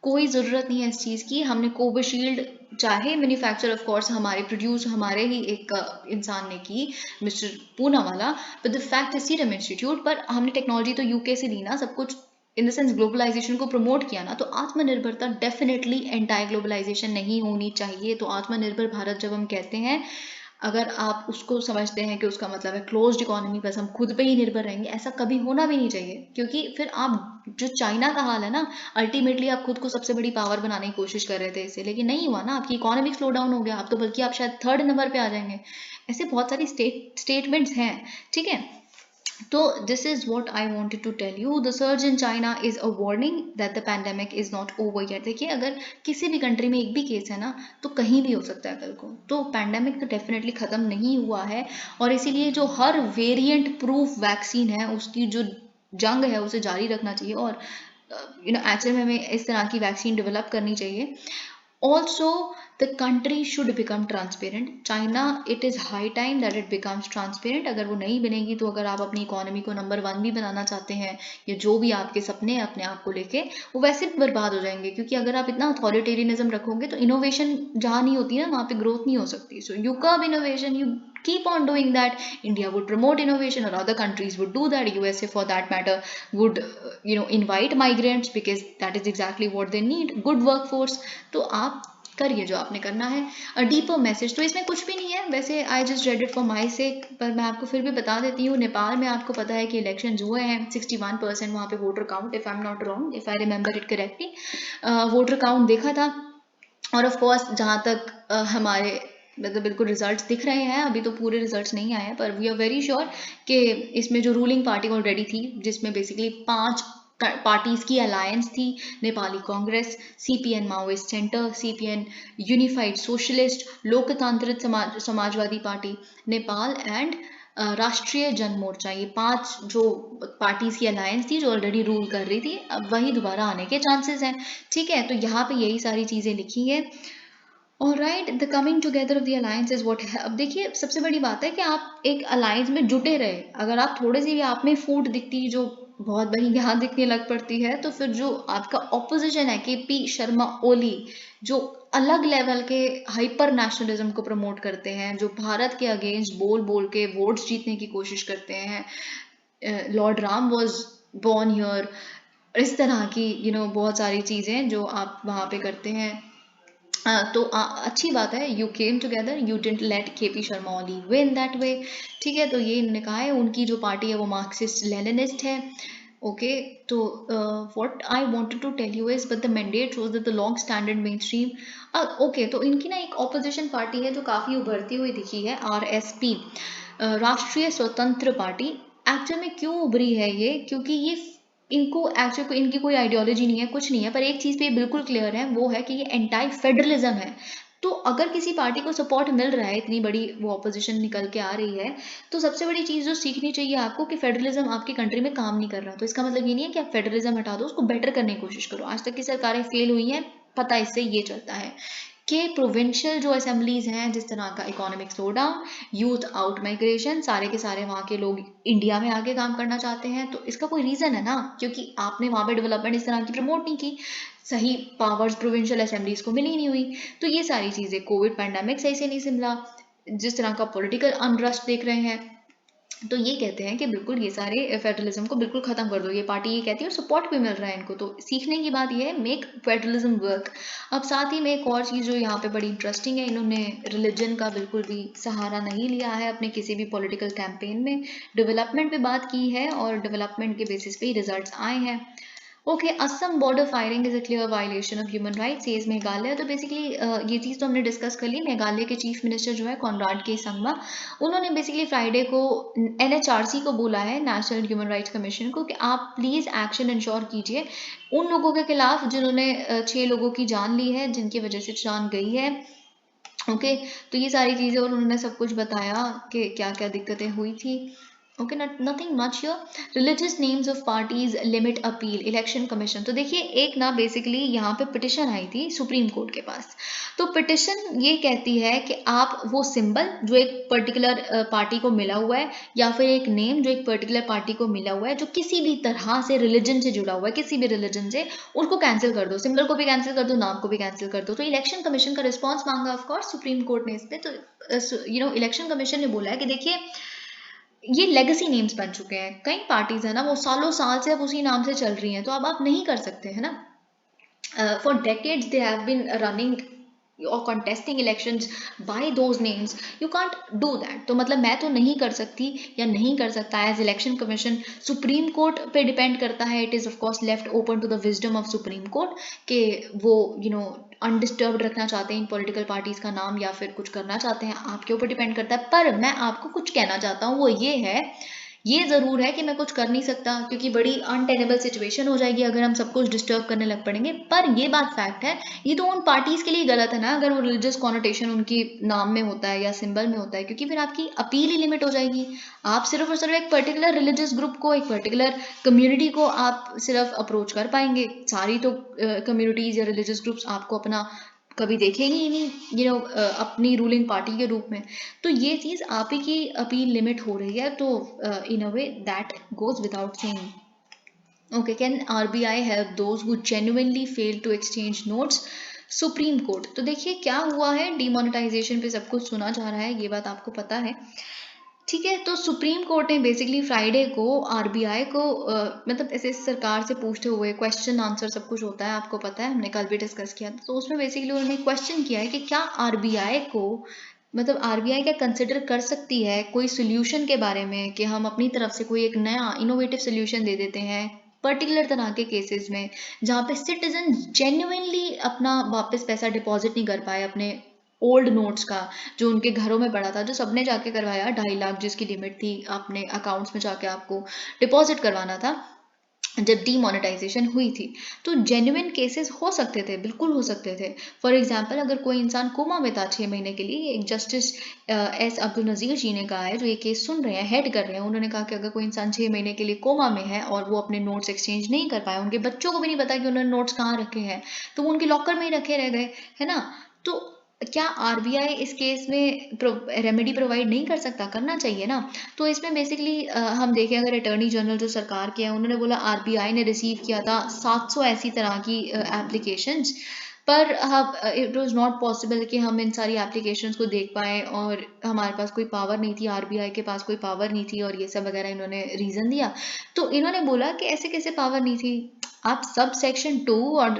A: कोई ज़रूरत नहीं है इस चीज़ की. हमने कोविशील्ड, चाहे मैन्युफैक्चर ऑफ कोर्स हमारे ही एक इंसान ने की, mister Poonawalla, but the fact is serum institute. पर हमने टेक्नोलॉजी तो यूके से ली ना, सब कुछ इन द सेंस ग्लोबलाइजेशन को प्रमोट किया ना. तो आत्मनिर्भरता डेफिनेटली एंटायर ग्लोबलाइजेशन नहीं होनी चाहिए. तो आत्मनिर्भर भारत जब हम कहते हैं, अगर आप उसको समझते हैं कि उसका मतलब है क्लोज्ड इकोनॉमी, बस हम खुद पे ही निर्भर रहेंगे, ऐसा कभी होना भी नहीं चाहिए. क्योंकि फिर आप, जो चाइना का हाल है ना, अल्टीमेटली आप खुद को सबसे बड़ी पावर बनाने की कोशिश कर रहे थे इससे, लेकिन नहीं हुआ ना, आपकी इकोनॉमिक स्लो डाउन हो गया, आप तो बल्कि आप शायद थर्ड नंबर पे आ जाएंगे. ऐसे बहुत सारी स्टेटमेंट्स हैं. ठीक है, तो this is what I wanted to tell you. The surge in China is a warning that the pandemic is not over yet. देखिए, अगर किसी भी कंट्री में एक भी केस है ना, तो कहीं भी हो सकता है कल को. तो पैंडेमिक तो डेफिनेटली ख़त्म नहीं हुआ है, और इसीलिए जो हर वेरिएंट प्रूफ वैक्सीन है उसकी जो जंग है उसे जारी रखना चाहिए, और एक्चुअली में हमें इस तरह की वैक्सीन डेवलप करनी चाहिए. Also, the country should become transparent. China, it is high time that it becomes transparent. अगर वो नहीं बनेगी, तो अगर आप अपनी इकोनॉमी को नंबर 1 भी बनाना चाहते हैं, या जो भी आपके सपने हैं अपने आप को लेके, वो वैसे भी बर्बाद हो जाएंगे. क्योंकि अगर आप इतना अथॉरिटेरियनिज्म रखोगे तो इनोवेशन जहाँ नहीं होती ना, वहाँ पे ग्रोथ नहीं हो सकती. So you curb innovation, you keep on doing that. India would promote innovation, or other countries would do that. USA for that matter would invite migrants, because that is exactly what they need, good workforce. तो आप करिए जो आपने करना है. A deeper message तो इसमें कुछ भी नहीं है वैसे, I just read it for my sake, पर मैं आपको फिर भी बता देती हूँ. नेपाल में आपको पता है कि इलेक्शन हुए हैं, 61% वहाँ पे voter count, if I am not wrong, if I remember it correctly, voter count देखा था. और ऑफ कोर्स जहाँ तक हमारे मतलब बिल्कुल रिजल्ट्स दिख रहे हैं, अभी तो पूरे रिजल्ट्स नहीं आए हैं, पर वी आर वेरी श्योर कि इसमें जो रूलिंग पार्टी ऑलरेडी थी, जिसमें बेसिकली 5 पार्टीज की अलायंस थी, Nepali Congress, CPN Maoist centre, CPN unified socialist, लोकतांत्रिक समाजवादी पार्टी नेपाल, एंड राष्ट्रीय जनमोर्चा. ये 5 जो पार्टीज की अलायंस थी जो ऑलरेडी रूल कर रही थी, अब वही दोबारा आने के चांसेस हैं. ठीक है, तो यहाँ पे यही सारी चीज़ें लिखी है. Alright, the coming together of the alliance is what है। अब देखिए सबसे बड़ी बात है कि आप एक अलायंस में जुटे रहे। अगर आप थोड़ी सी भी आप में फूट दिखती जो बहुत बड़ी यहाँ दिखने लग पड़ती है, तो फिर जो आपका ऑपोजिशन है केपी शर्मा ओली, जो अलग लेवल के हाइपर नेशनलिज्म को प्रमोट करते हैं, जो भारत के अगेंस्ट बोल बोल के वोट्स जीतने की कोशिश करते हैं, Lord Ram was born here, इस तरह की बहुत सारी चीज़ें जो आप वहाँ पे करते हैं। तो अच्छी बात है, you came together, you didn't let KP Sharma Oli win that way. ठीक है, तो ये इन्होंने कहा है, उनकी जो पार्टी है वो मार्क्सिस्ट लेनिनिस्ट है। ओके, तो what I wanted to tell you is but the mandate shows that the long standard mainstream. Okay, तो इनकी ना एक ऑपोजिशन पार्टी है जो काफ़ी उभरती हुई दिखी है, आरएसपी, राष्ट्रीय स्वतंत्र पार्टी। एक्चुअल में क्यों उभरी है ये, क्योंकि ये इनको एक्चुअली इनकी कोई आइडियोलॉजी नहीं है, कुछ नहीं है, पर एक चीज़ पे बिल्कुल क्लियर है, वो है कि ये एंटाई फेडरलिज्म है। तो अगर किसी पार्टी को सपोर्ट मिल रहा है, इतनी बड़ी वो ऑपोजिशन निकल के आ रही है, तो सबसे बड़ी चीज़ जो सीखनी चाहिए आपको कि फेडरलिज्म आपकी कंट्री में काम नहीं कर रहा। तो इसका मतलब ये नहीं है कि आप फेडरलिज्म हटा दो, उसको बेटर करने की कोशिश करो। आज तक की सरकारें फेल हुई हैं, पता इससे ये चलता है कि प्रोविंशियल जो असेंबलीज हैं, जिस तरह का economic slow down, youth out migration, सारे के सारे वहाँ के लोग इंडिया में आके काम करना चाहते हैं, तो इसका कोई रीज़न है ना, क्योंकि आपने वहाँ पे डेवलपमेंट इस तरह की प्रमोट नहीं की, सही पावर्स प्रोविंशियल असेंबलीज को मिली नहीं हुई। तो ये सारी चीज़ें, कोविड पैंडेमिक सही से नहीं संभला, जिस तरह का पॉलिटिकल अनरस्ट देख रहे हैं, तो ये कहते हैं कि बिल्कुल ये सारे फेडरलिज्म को बिल्कुल ख़त्म कर दो। ये पार्टी ये कहती है, और सपोर्ट भी मिल रहा है इनको। तो सीखने की बात ये है, मेक फेडरलिज्म वर्क। अब साथ ही में एक और चीज़ जो यहाँ पे बड़ी इंटरेस्टिंग है, इन्होंने रिलीजन का बिल्कुल भी सहारा नहीं लिया है अपने किसी भी पॉलिटिकल कैंपेन में। डेवलपमेंट पे बात की है और डेवलपमेंट के बेसिस पे ही रिजल्ट्स आए हैं। Okay, Assam border firing is a clear violation of human rights, says Meghalaya. तो बेसिकली ये चीज़ तो हमने डिस्कस कर ली। मेघालय के चीफ मिनिस्टर जो है कॉनराड के संगमा, उन्होंने बेसिकली फ्राइडे को एनएचआरसी को बोला है, नेशनल ह्यूमन राइट्स कमीशन को, कि आप प्लीज़ एक्शन इंश्योर कीजिए उन लोगों के खिलाफ जिन्होंने 6 लोगों की जान ली है, जिनकी वजह से जान गई है। ओके, तो ये सारी चीज़ें और उन्होंने सब कुछ बताया कि क्या क्या दिक्कतें हुई थी। Okay, nothing much here. Religious names of parties limit appeal election commission. तो देखिए एक ना बेसिकली यहाँ पे पिटिशन आई थी सुप्रीम कोर्ट के पास। तो पिटिशन ये कहती है कि आप वो सिंबल जो एक पर्टिकुलर पार्टी को मिला हुआ है, या फिर एक नेम जो एक पर्टिकुलर पार्टी को मिला हुआ है, जो किसी भी तरह से रिलीजन से जुड़ा हुआ है, किसी भी रिलीजन से, उसको कैंसिल कर दो। सिंबल को भी कैंसिल कर दो, नाम को भी कैंसिल कर दो। तो इलेक्शन कमीशन का रिस्पॉन्स मांगा ऑफकोर्स सुप्रीम कोर्ट ने इस पर। तो इलेक्शन कमीशन ने बोला है कि देखिए ये लेगेसी नेम्स बन चुके हैं, कई पार्टीज है ना वो सालों साल से अब उसी नाम से चल रही हैं, तो अब आप नहीं कर सकते है ना। For decades they have been running or contesting elections by those names. You can't do that. तो मतलब मैं तो नहीं कर सकती या नहीं कर सकता as election commission. Supreme court पे डिपेंड करता है। It is of course left open to the wisdom of supreme court कि वो अनडिस्टर्ब्ड रखना चाहते हैं इन पॉलिटिकल पार्टीज का नाम, या फिर कुछ करना चाहते हैं, आपके ऊपर डिपेंड करता है। पर मैं आपको कुछ कहना चाहता हूँ, वो ये है, ये ज़रूर है कि मैं कुछ कर नहीं सकता, क्योंकि बड़ी अनटेनेबल सिचुएशन हो जाएगी अगर हम सब कुछ डिस्टर्ब करने लग पड़ेंगे। पर ये बात फैक्ट है, ये तो उन पार्टीज़ के लिए गलत है ना अगर वो रिलीजियस कॉनोटेशन उनकी नाम में होता है या सिंबल में होता है, क्योंकि फिर आपकी अपील ही लिमिट हो जाएगी। आप सिर्फ और सिर्फ एक पर्टिकुलर रिलीजियस ग्रुप को, एक पर्टिकुलर कम्युनिटी को आप सिर्फ अप्रोच कर पाएंगे। सारी तो कम्युनिटीज़ या रिलीजियस ग्रुप्स आपको अपना कभी देखेंगे ही नहीं अपनी रूलिंग पार्टी के रूप में। तो ये चीज़ आप ही की अपील लिमिट हो रही है, तो in a way that goes without saying. Okay, can RBI help those who genuinely fail to exchange notes, supreme court. तो देखिए क्या हुआ है, डिमोनेटाइजेशन पे सब कुछ सुना जा रहा है, ये बात आपको पता है। ठीक है, तो सुप्रीम कोर्ट ने बेसिकली फ्राइडे को आरबीआई को मतलब ऐसे सरकार से पूछते हुए, क्वेश्चन आंसर सब कुछ होता है, आपको पता है, हमने कल भी डिस्कस किया था। तो उसमें बेसिकली उन्होंने क्वेश्चन किया है कि क्या आरबीआई को, मतलब आरबीआई क्या कंसिडर कर सकती है कोई सोल्यूशन के बारे में, कि हम अपनी तरफ से कोई एक नया इनोवेटिव सोल्यूशन दे देते हैं पर्टिकुलर तरह के केसेस में, जहाँ पे सिटीजन जेन्युइनली अपना वापस पैसा डिपॉजिट नहीं कर पाए अपने ओल्ड नोट्स का, जो उनके घरों में पड़ा था, जो सबने जाके करवाया, 2.5 लाख जिसकी लिमिट थी अपने अकाउंट्स में जाके आपको डिपॉजिट करवाना था जब डीमोनेटाइजेशन हुई थी। तो जेन्युइन केसेस हो सकते थे, बिल्कुल हो सकते थे। फॉर एग्जांपल अगर कोई इंसान कोमा में था 6 महीने के लिए, एक जस्टिस एस अब्दुल नज़ीर जी ने कहा है, जो ये केस सुन रहे हैं, हेड कर रहे हैं, उन्होंने कहा कि अगर कोई इंसान 6 महीने के लिए कोमा में है और वो अपने नोट्स एक्सचेंज नहीं कर पाया, उनके बच्चों को भी नहीं पता कि उन्होंने नोट्स कहाँ रखे हैं, तो वो उनके लॉकर में ही रखे रह गए, है ना। तो क्या आरबीआई इस केस में रेमेडी प्रोवाइड नहीं कर सकता? करना चाहिए ना। तो इसमें बेसिकली हम देखें, अगर अटॉर्नी जनरल जो सरकार के हैं, उन्होंने बोला आरबीआई ने रिसीव किया था 700 ऐसी तरह की एप्लीकेशंस, पर इट वाज नॉट पॉसिबल कि हम इन सारी एप्लीकेशंस को देख पाएँ, और हमारे पास कोई पावर नहीं थी, आरबीआई के पास कोई पावर नहीं थी, और ये सब वगैरह इन्होंने रीज़न दिया। तो इन्होंने बोला कि ऐसे कैसे पावर नहीं थी? आप सब सेक्शन 2 और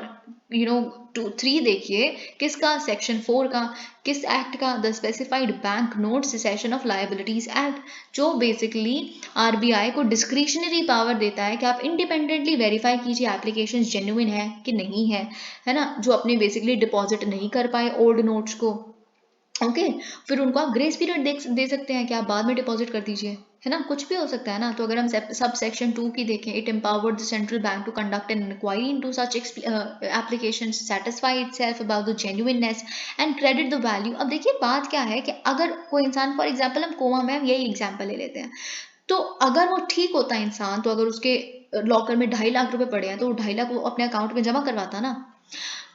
A: 3 देखिए, किसका? सेक्शन 4 का। किस एक्ट का? The specified bank note session of liabilities act, जो बेसिकली आरबीआई को डिस्क्रिशनरी पावर देता है कि आप इंडिपेंडेंटली वेरीफाई कीजिए एप्लीकेशन जेन्युइन है कि नहीं है ना, जो अपने बेसिकली डिपॉजिट नहीं कर पाए ओल्ड नोट्स को। ओके, फिर उनको आप ग्रेस पीरियड दे सकते हैं कि आप बाद में डिपॉजिट कर दीजिए, है ना, कुछ भी हो सकता है ना। तो अगर हम सब सेक्शन 2 की देखें, it empowered the central bank to conduct an inquiry into such applications, satisfy itself about the genuineness and credit the value. अब देखिए बात क्या है कि अगर कोई इंसान, फॉर एग्जांपल हम कोमा में यही एग्जांपल ले लेते हैं, तो अगर वो ठीक होता है इंसान, तो अगर उसके लॉकर में 2.5 लाख रुपए पड़े हैं, तो वो 2.5 लाख वो अपने अकाउंट में जमा करवाता ना।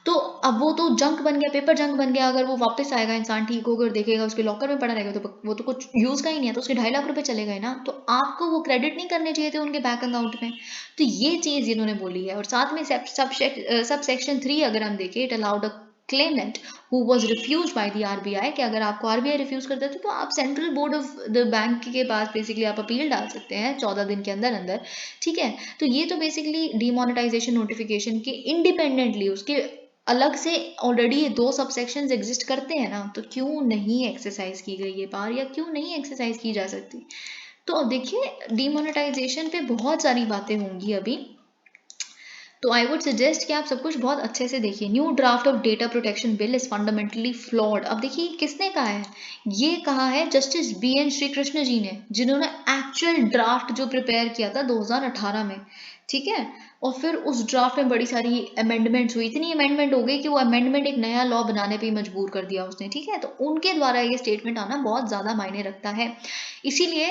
A: तो अब वो तो जंक बन गया, पेपर जंक बन गया। अगर वो वापस आएगा, इंसान ठीक होगा और देखेगा उसके लॉकर में पड़ा रहेगा, तो वो तो कुछ यूज का ही नहीं है, तो उसके 2.5 लाख रुपए चले गए ना। तो आपको वो क्रेडिट नहीं करने चाहिए थे उनके बैंक अकाउंट में। तो ये चीज इन्होंने बोली है। और साथ में सब सेक्शन 3 अगर हम देखें, it allowed a claimant who was refused by the RBI, कि अगर आपको RBI रिफ्यूज कर देते तो आप central board of the bank के पास बेसिकली आप अपील डाल सकते हैं 14 दिन के अंदर अंदर। ठीक है, तो ये तो बेसिकली डीमोनेटाइजेशन नोटिफिकेशन के इंडिपेंडेंटली, उसके अलग से ऑलरेडी ये 2 सब सेक्शंस एग्जिस्ट करते हैं ना, तो क्यों नहीं एक्सरसाइज की गई ये पावर, या क्यों नहीं एक्सरसाइज की जा सकती? तो अब देखिए, डीमोनेटाइजेशन पे बहुत सारी बातें होंगी अभी, तो आई वुड सजेस्ट कि आप सब कुछ बहुत अच्छे से देखिए। New draft of data protection bill is fundamentally flawed. अब देखिए किसने कहा है? ये कहा है जस्टिस BN श्री कृष्ण जी ने, जिन्होंने एक्चुअल ड्राफ्ट जो प्रिपेयर किया था 2018 में। ठीक है, और फिर उस ड्राफ्ट में बड़ी सारी अमेंडमेंट्स हुई, इतनी अमेंडमेंट हो गई कि वो अमेंडमेंट एक नया लॉ बनाने पे मजबूर कर दिया उसने। ठीक है, तो उनके द्वारा ये स्टेटमेंट आना बहुत ज़्यादा मायने रखता है। इसीलिए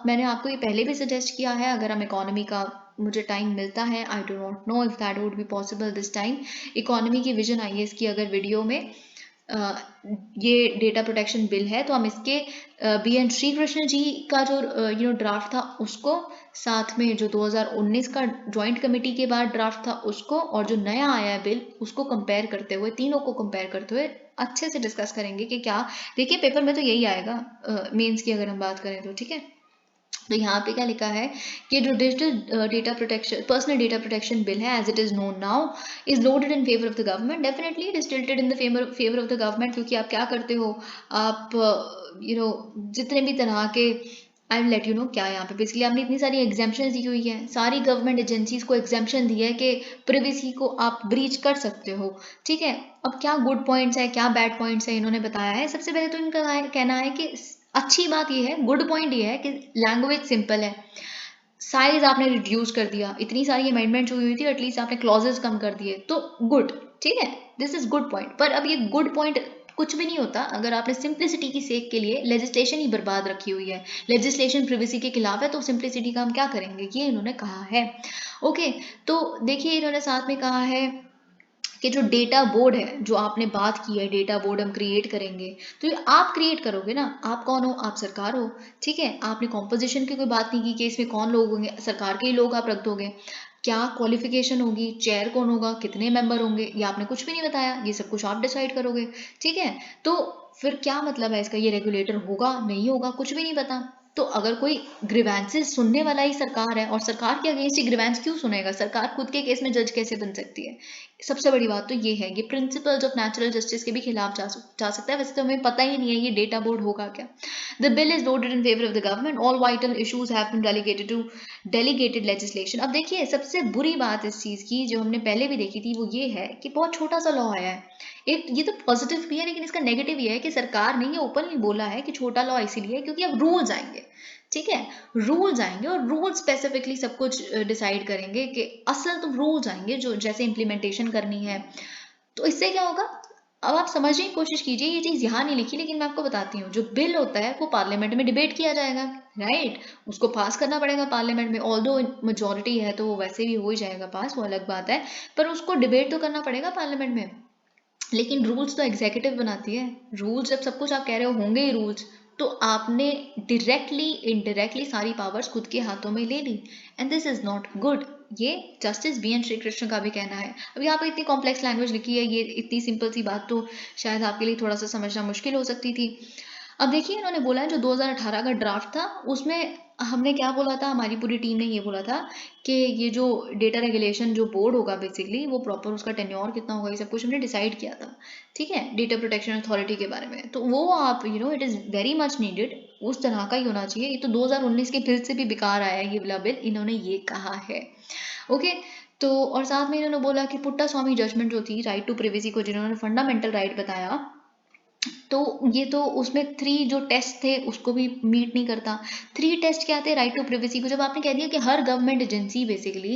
A: मैंने आपको ये पहले भी सजेस्ट किया है, अगर हम इकोनॉमी का, मुझे टाइम मिलता है, I do not know if that would be possible this time, economy की विजन IAS की अगर वीडियो में ये डेटा प्रोटेक्शन बिल है, तो हम इसके BN श्री कृष्ण जी का जो ड्राफ्ट था उसको, साथ में जो 2019 का जॉइंट कमेटी के बाद ड्राफ्ट था उसको, और जो नया आया है बिल उसको कंपेयर करते हुए, तीनों को कंपेयर करते हुए अच्छे से डिस्कस करेंगे कि क्या। देखिए पेपर में तो यही आएगा मेंस की अगर हम बात करें तो। ठीक है, तो यहाँ पे क्या लिखा है कि जो digital data protection, personal data protection bill है, as it is known now, is loaded in favour of the government. Definitely it is tilted in the favour of the government, क्योंकि आप क्या करते हो, आप जितने भी तरह के, I will let you know क्या है यहाँ पे। बेसिकली आपने इतनी सारी एग्जाम्पशन दी हुई है, सारी गवर्नमेंट एजेंसीज को एग्जाम्पशन दी है कि प्रिवेसी को आप ब्रीच कर सकते हो। ठीक है, अब क्या गुड पॉइंट्स है, क्या बैड पॉइंट्स है, इन्होंने बताया है। सबसे पहले तो इनका कहना है कि अच्छी बात ये है, गुड पॉइंट ये है कि लैंग्वेज सिंपल है, साइज आपने रिड्यूस कर दिया, इतनी सारी अमेंडमेंट हुई हुई थी, एटलीस्ट आपने क्लॉजेस कम कर दिए, तो गुड। ठीक है, दिस इज गुड पॉइंट। पर अब ये गुड पॉइंट कुछ भी नहीं होता अगर आपने सिंप्लिसिटी की सेक के लिए लेजिस्लेशन ही बर्बाद रखी हुई है। लेजिस्लेशन प्रिवेसी के खिलाफ है, तो सिंप्लिसिटी का हम क्या करेंगे, ये इन्होंने कहा है। ओके, तो देखिए इन्होंने साथ में कहा है कि जो डेटा बोर्ड है, जो आपने बात की है, डेटा बोर्ड हम क्रिएट करेंगे, तो ये आप क्रिएट करोगे ना। आप कौन हो? आप सरकार हो। ठीक है, आपने कॉम्पोजिशन की कोई बात नहीं की कि इसमें कौन लोग होंगे, सरकार के ही लोग आप रख दोगे। क्या क्वालिफिकेशन होगी, चेयर कौन होगा, कितने मेंबर होंगे, ये आपने कुछ भी नहीं बताया, ये सब कुछ आप डिसाइड करोगे। ठीक है, तो फिर क्या मतलब है इसका, ये रेगुलेटर होगा नहीं होगा, कुछ भी नहीं पता। तो अगर कोई ग्रीवेंसेस सुनने वाला ही सरकार है, और सरकार के अगेंस्ट ही ग्रीवेंस क्यों सुनेगा? सरकार खुद के केस में जज कैसे बन सकती है? सबसे बड़ी बात तो ये है, ये प्रिंसिपल्स ऑफ नेचुरल जस्टिस के भी खिलाफ जा सकता है। वैसे तो हमें पता ही नहीं है ये डेटा बोर्ड होगा क्या। The bill is loaded in favour of the government, all vital issues have been delegated to delegated legislation. अब देखिए सबसे बुरी बात इस चीज की, जो हमने पहले भी देखी थी, वो ये है कि बहुत छोटा सा लॉ आया है। एक ये तो पॉजिटिव भी है, लेकिन इसका नेगेटिव ये है कि सरकार ने ये ओपनली बोला है कि छोटा लॉ इसीलिए क्योंकि अब रूल्स आएंगे। ठीक है, रूल्स आएंगे और रूल्स स्पेसिफिकली सब कुछ डिसाइड करेंगे, कि असल तो रूल्स आएंगे जो जैसे इम्प्लीमेंटेशन करनी है। तो इससे क्या होगा, अब आप समझने की कोशिश कीजिए, ये चीज यहाँ नहीं लिखी लेकिन मैं आपको बताती हूँ। जो बिल होता है वो पार्लियामेंट में डिबेट किया जाएगा, राइट, उसको पास करना पड़ेगा पार्लियामेंट में। ऑल्दो मेजोरिटी है तो वो वैसे भी हो ही जाएगा पास, वो अलग बात है, पर उसको डिबेट तो करना पड़ेगा पार्लियामेंट में। लेकिन रूल्स तो एग्जीक्यूटिव बनाती है। रूल्स जब सब कुछ आप कह रहे हो होंगे ही रूल्स, तो आपने डायरेक्टली इनडायरेक्टली सारी पावर्स खुद के हाथों में ले ली, and this is not good. ये justice B N Srikrishna का भी कहना है। अब यहाँ पे इतनी कॉम्प्लेक्स लैंग्वेज लिखी है, ये इतनी सिंपल सी बात तो शायद आपके लिए थोड़ा सा समझना मुश्किल हो सकती थी। अब देखिए इन्होंने बोला है जो 2018 का ड्राफ्ट था उसमें हमने क्या बोला था, हमारी पूरी टीम ने ये बोला था कि ये जो डेटा रेगुलेशन जो बोर्ड होगा बेसिकली वो प्रॉपर उसका टेन्योर कितना होगा, ये सब कुछ हमने डिसाइड किया था। ठीक है, डेटा प्रोटेक्शन अथॉरिटी के बारे में, तो वो आप it is very much needed, उस तरह का ही होना चाहिए। ये तो 2019 के बिल से भी बेकार आया है ये वाला बिल, इन्होंने ये कहा है। ओके, तो और साथ में इन्होंने बोला कि पुट्टा स्वामी जजमेंट जो थी राइट टू प्रिवेसी को जिन्होंने फंडामेंटल राइट बताया, तो ये तो उसमें 3 जो टेस्ट थे उसको भी मीट नहीं करता। 3 टेस्ट क्या थे राइट टू प्रिवेसी को, जब आपने कह दिया कि हर government agency basically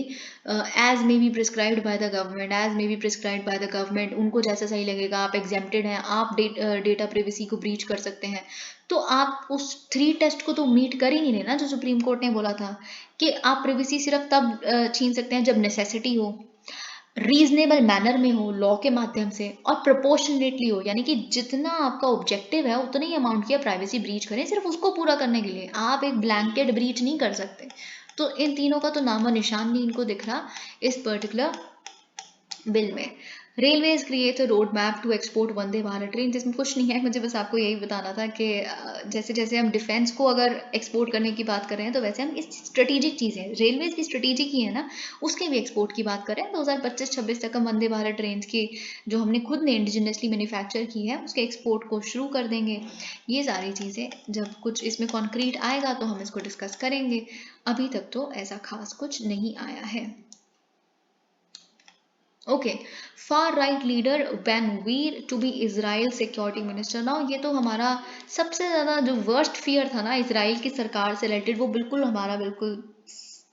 A: as may be prescribed by the government, as may be prescribed by the government, उनको जैसा सही लगेगा आप एग्जेम्प्टेड हैं, आप डेटा प्रिवेसी को ब्रीच कर सकते हैं, तो आप उस 3 टेस्ट को तो मीट कर ही नहीं रहे ना, जो सुप्रीम कोर्ट ने बोला था कि आप प्रिवेसी सिर्फ तब छीन सकते हैं जब नेसेसिटी हो, रीजनेबल मैनर में हो, लॉ के माध्यम से, और प्रोपोर्शनेटली हो, यानी कि जितना आपका ऑब्जेक्टिव है उतने ही अमाउंट की आप प्राइवेसी ब्रीच करें, सिर्फ उसको पूरा करने के लिए आप एक ब्लैंकेट ब्रीच नहीं कर सकते। तो इन तीनों का तो नामो निशान नहीं इनको दिख रहा इस पर्टिकुलर बिल में। Railways create a road map to export Vande Bharat train, जिसमें कुछ नहीं है, मुझे बस आपको यही बताना था कि जैसे जैसे हम डिफेंस को अगर एक्सपोर्ट करने की बात कर रहे हैं तो वैसे हम इस स्ट्रेटेजिक चीज़ें, रेलवेज की स्ट्रेटेजिक ही है ना, उसके भी एक्सपोर्ट की बात करें 2025-26 तक हम वंदे भारत ट्रेन की जो हमने खुद ने इंडिजिनसली मैन्युफैक्चर की है उसके एक्सपोर्ट को शुरू कर देंगे। ये सारी चीज़ें जब कुछ इसमें कॉन्क्रीट आएगा तो हम इसको डिस्कस करेंगे, अभी तक तो ऐसा खास कुछ नहीं आया है। Okay, far right leader Ben Gvir to be Israel security minister. Now ये तो हमारा सबसे ज़्यादा जो वर्स्ट फियर था ना इसराइल की सरकार से रिलेटेड, वो बिल्कुल हमारा बिल्कुल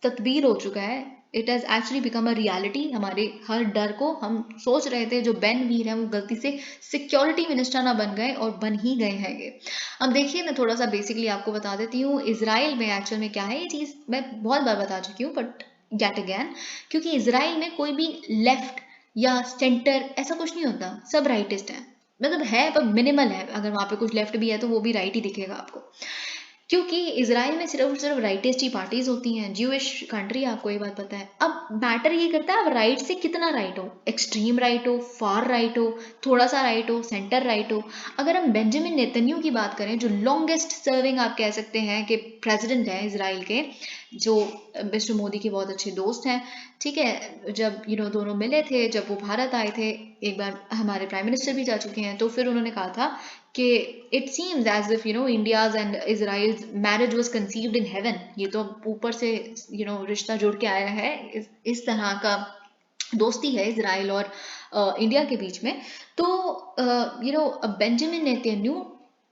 A: तदबीर हो चुका है। It has actually become a reality. हमारे हर डर को हम सोच रहे थे जो बेनवीर है वो गलती से सिक्योरिटी मिनिस्टर ना बन गए, और बन ही गए हैं ये। अब देखिए मैं थोड़ा सा बेसिकली आपको बता देती हूँ इसराइल में एक्चुअल में क्या है। ये चीज़ मैं बहुत बार बता चुकी हूँ बट गेट अगैन, क्योंकि इसराइल में कोई भी लेफ्ट या सेंटर ऐसा कुछ नहीं होता, सब राइटिस्ट है, मतलब है पर मिनिमल है। अगर वहाँ पे कुछ लेफ्ट भी है तो वो भी राइट ही दिखेगा आपको, क्योंकि इसराइल में सिर्फ और सिर्फ राइटिस्ट ही पार्टीज होती हैं। ज्यूइश कंट्री है, आपको ये बात पता है। अब मैटर ये करता है आप राइट से कितना राइट हो, एक्सट्रीम राइट हो, फार राइट हो, थोड़ा सा राइट हो, सेंटर राइट हो। अगर हम बेंजामिन नेतन्याहू की बात करें जो लॉन्गेस्ट सर्विंग आप कह सकते हैं कि प्रेसिडेंट हैं इसराइल के, जो मिस्टर मोदी के बहुत अच्छे दोस्त हैं, ठीक है, जब दोनों मिले थे, जब वो भारत आए थे, एक बार हमारे प्राइम मिनिस्टर भी जा चुके हैं, तो फिर उन्होंने कहा था कि it seems as if India's and Israel's marriage was conceived in heaven. ये तो ऊपर से रिश्ता जुड़ के आया है, इस तरह का दोस्ती है इसराइल और इंडिया के बीच में। तो बेंजामिन नेतन्याहू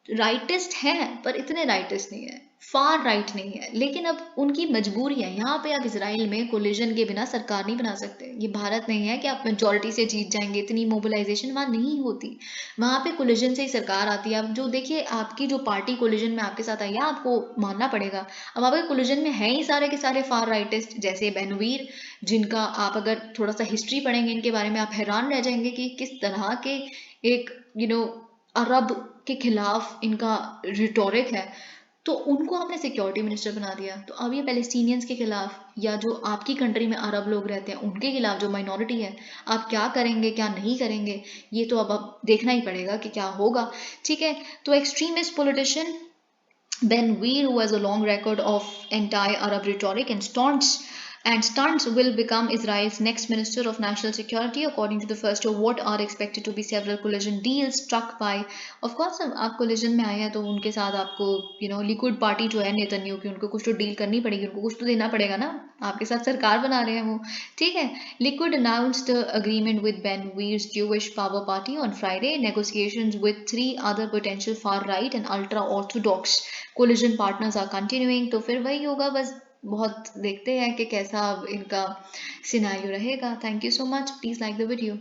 A: राइटिस्ट हैं पर इतने राइटिस्ट नहीं है, फार राइट नहीं है, लेकिन अब उनकी मजबूरी है। यहाँ पे आप इसराइल में कोलिजन के बिना सरकार नहीं बना सकते। ये भारत नहीं है कि आप मेजोरिटी से जीत जाएंगे, इतनी मोबिलाइजेशन वहाँ नहीं होती। वहाँ पे कोलिजन से ही सरकार आती है। अब जो देखिए आपकी जो पार्टी कोलिजन में आपके साथ आई है आपको मानना पड़ेगा। अब आपके कोलिजन में है ही सारे के सारे फार राइटिस्ट, जैसे बेनवीर, जिनका आप अगर थोड़ा सा हिस्ट्री पढ़ेंगे इनके बारे में आप हैरान रह जाएंगे कि किस तरह के एक अरब के खिलाफ इनका रिटोरिक है। तो उनको आपने सिक्योरिटी मिनिस्टर बना दिया, तो अब ये पैलेस्टीनियंस के खिलाफ या जो आपकी कंट्री में अरब लोग रहते हैं उनके खिलाफ जो माइनॉरिटी है, आप क्या करेंगे क्या नहीं करेंगे, ये तो अब देखना ही पड़ेगा कि क्या होगा। ठीक है, तो extremist politician Ben Weir, who has a long record of anti-Arab rhetoric and stunts, will become Israel's next Minister of National Security, according to the first of what are expected to be several coalition deals struck by. Of course, आप coalition में आए हैं तो उनके साथ आपको liquid party जो है नेतन्याहू की, उनको कुछ तो डील करनी पड़ेगी, उनको कुछ तो देना पड़ेगा ना, आपके साथ सरकार बना रहे हैं वो। ठीक है, Liquid announced the agreement with Ben Weir's Jewish Power Party on Friday. Negotiations with 3 other potential far-right and ultra-orthodox coalition partners are continuing. तो फिर वही होगा, बस बहुत देखते हैं कि कैसा इनका सिनेरियो रहेगा। Thank you so much, please like the video.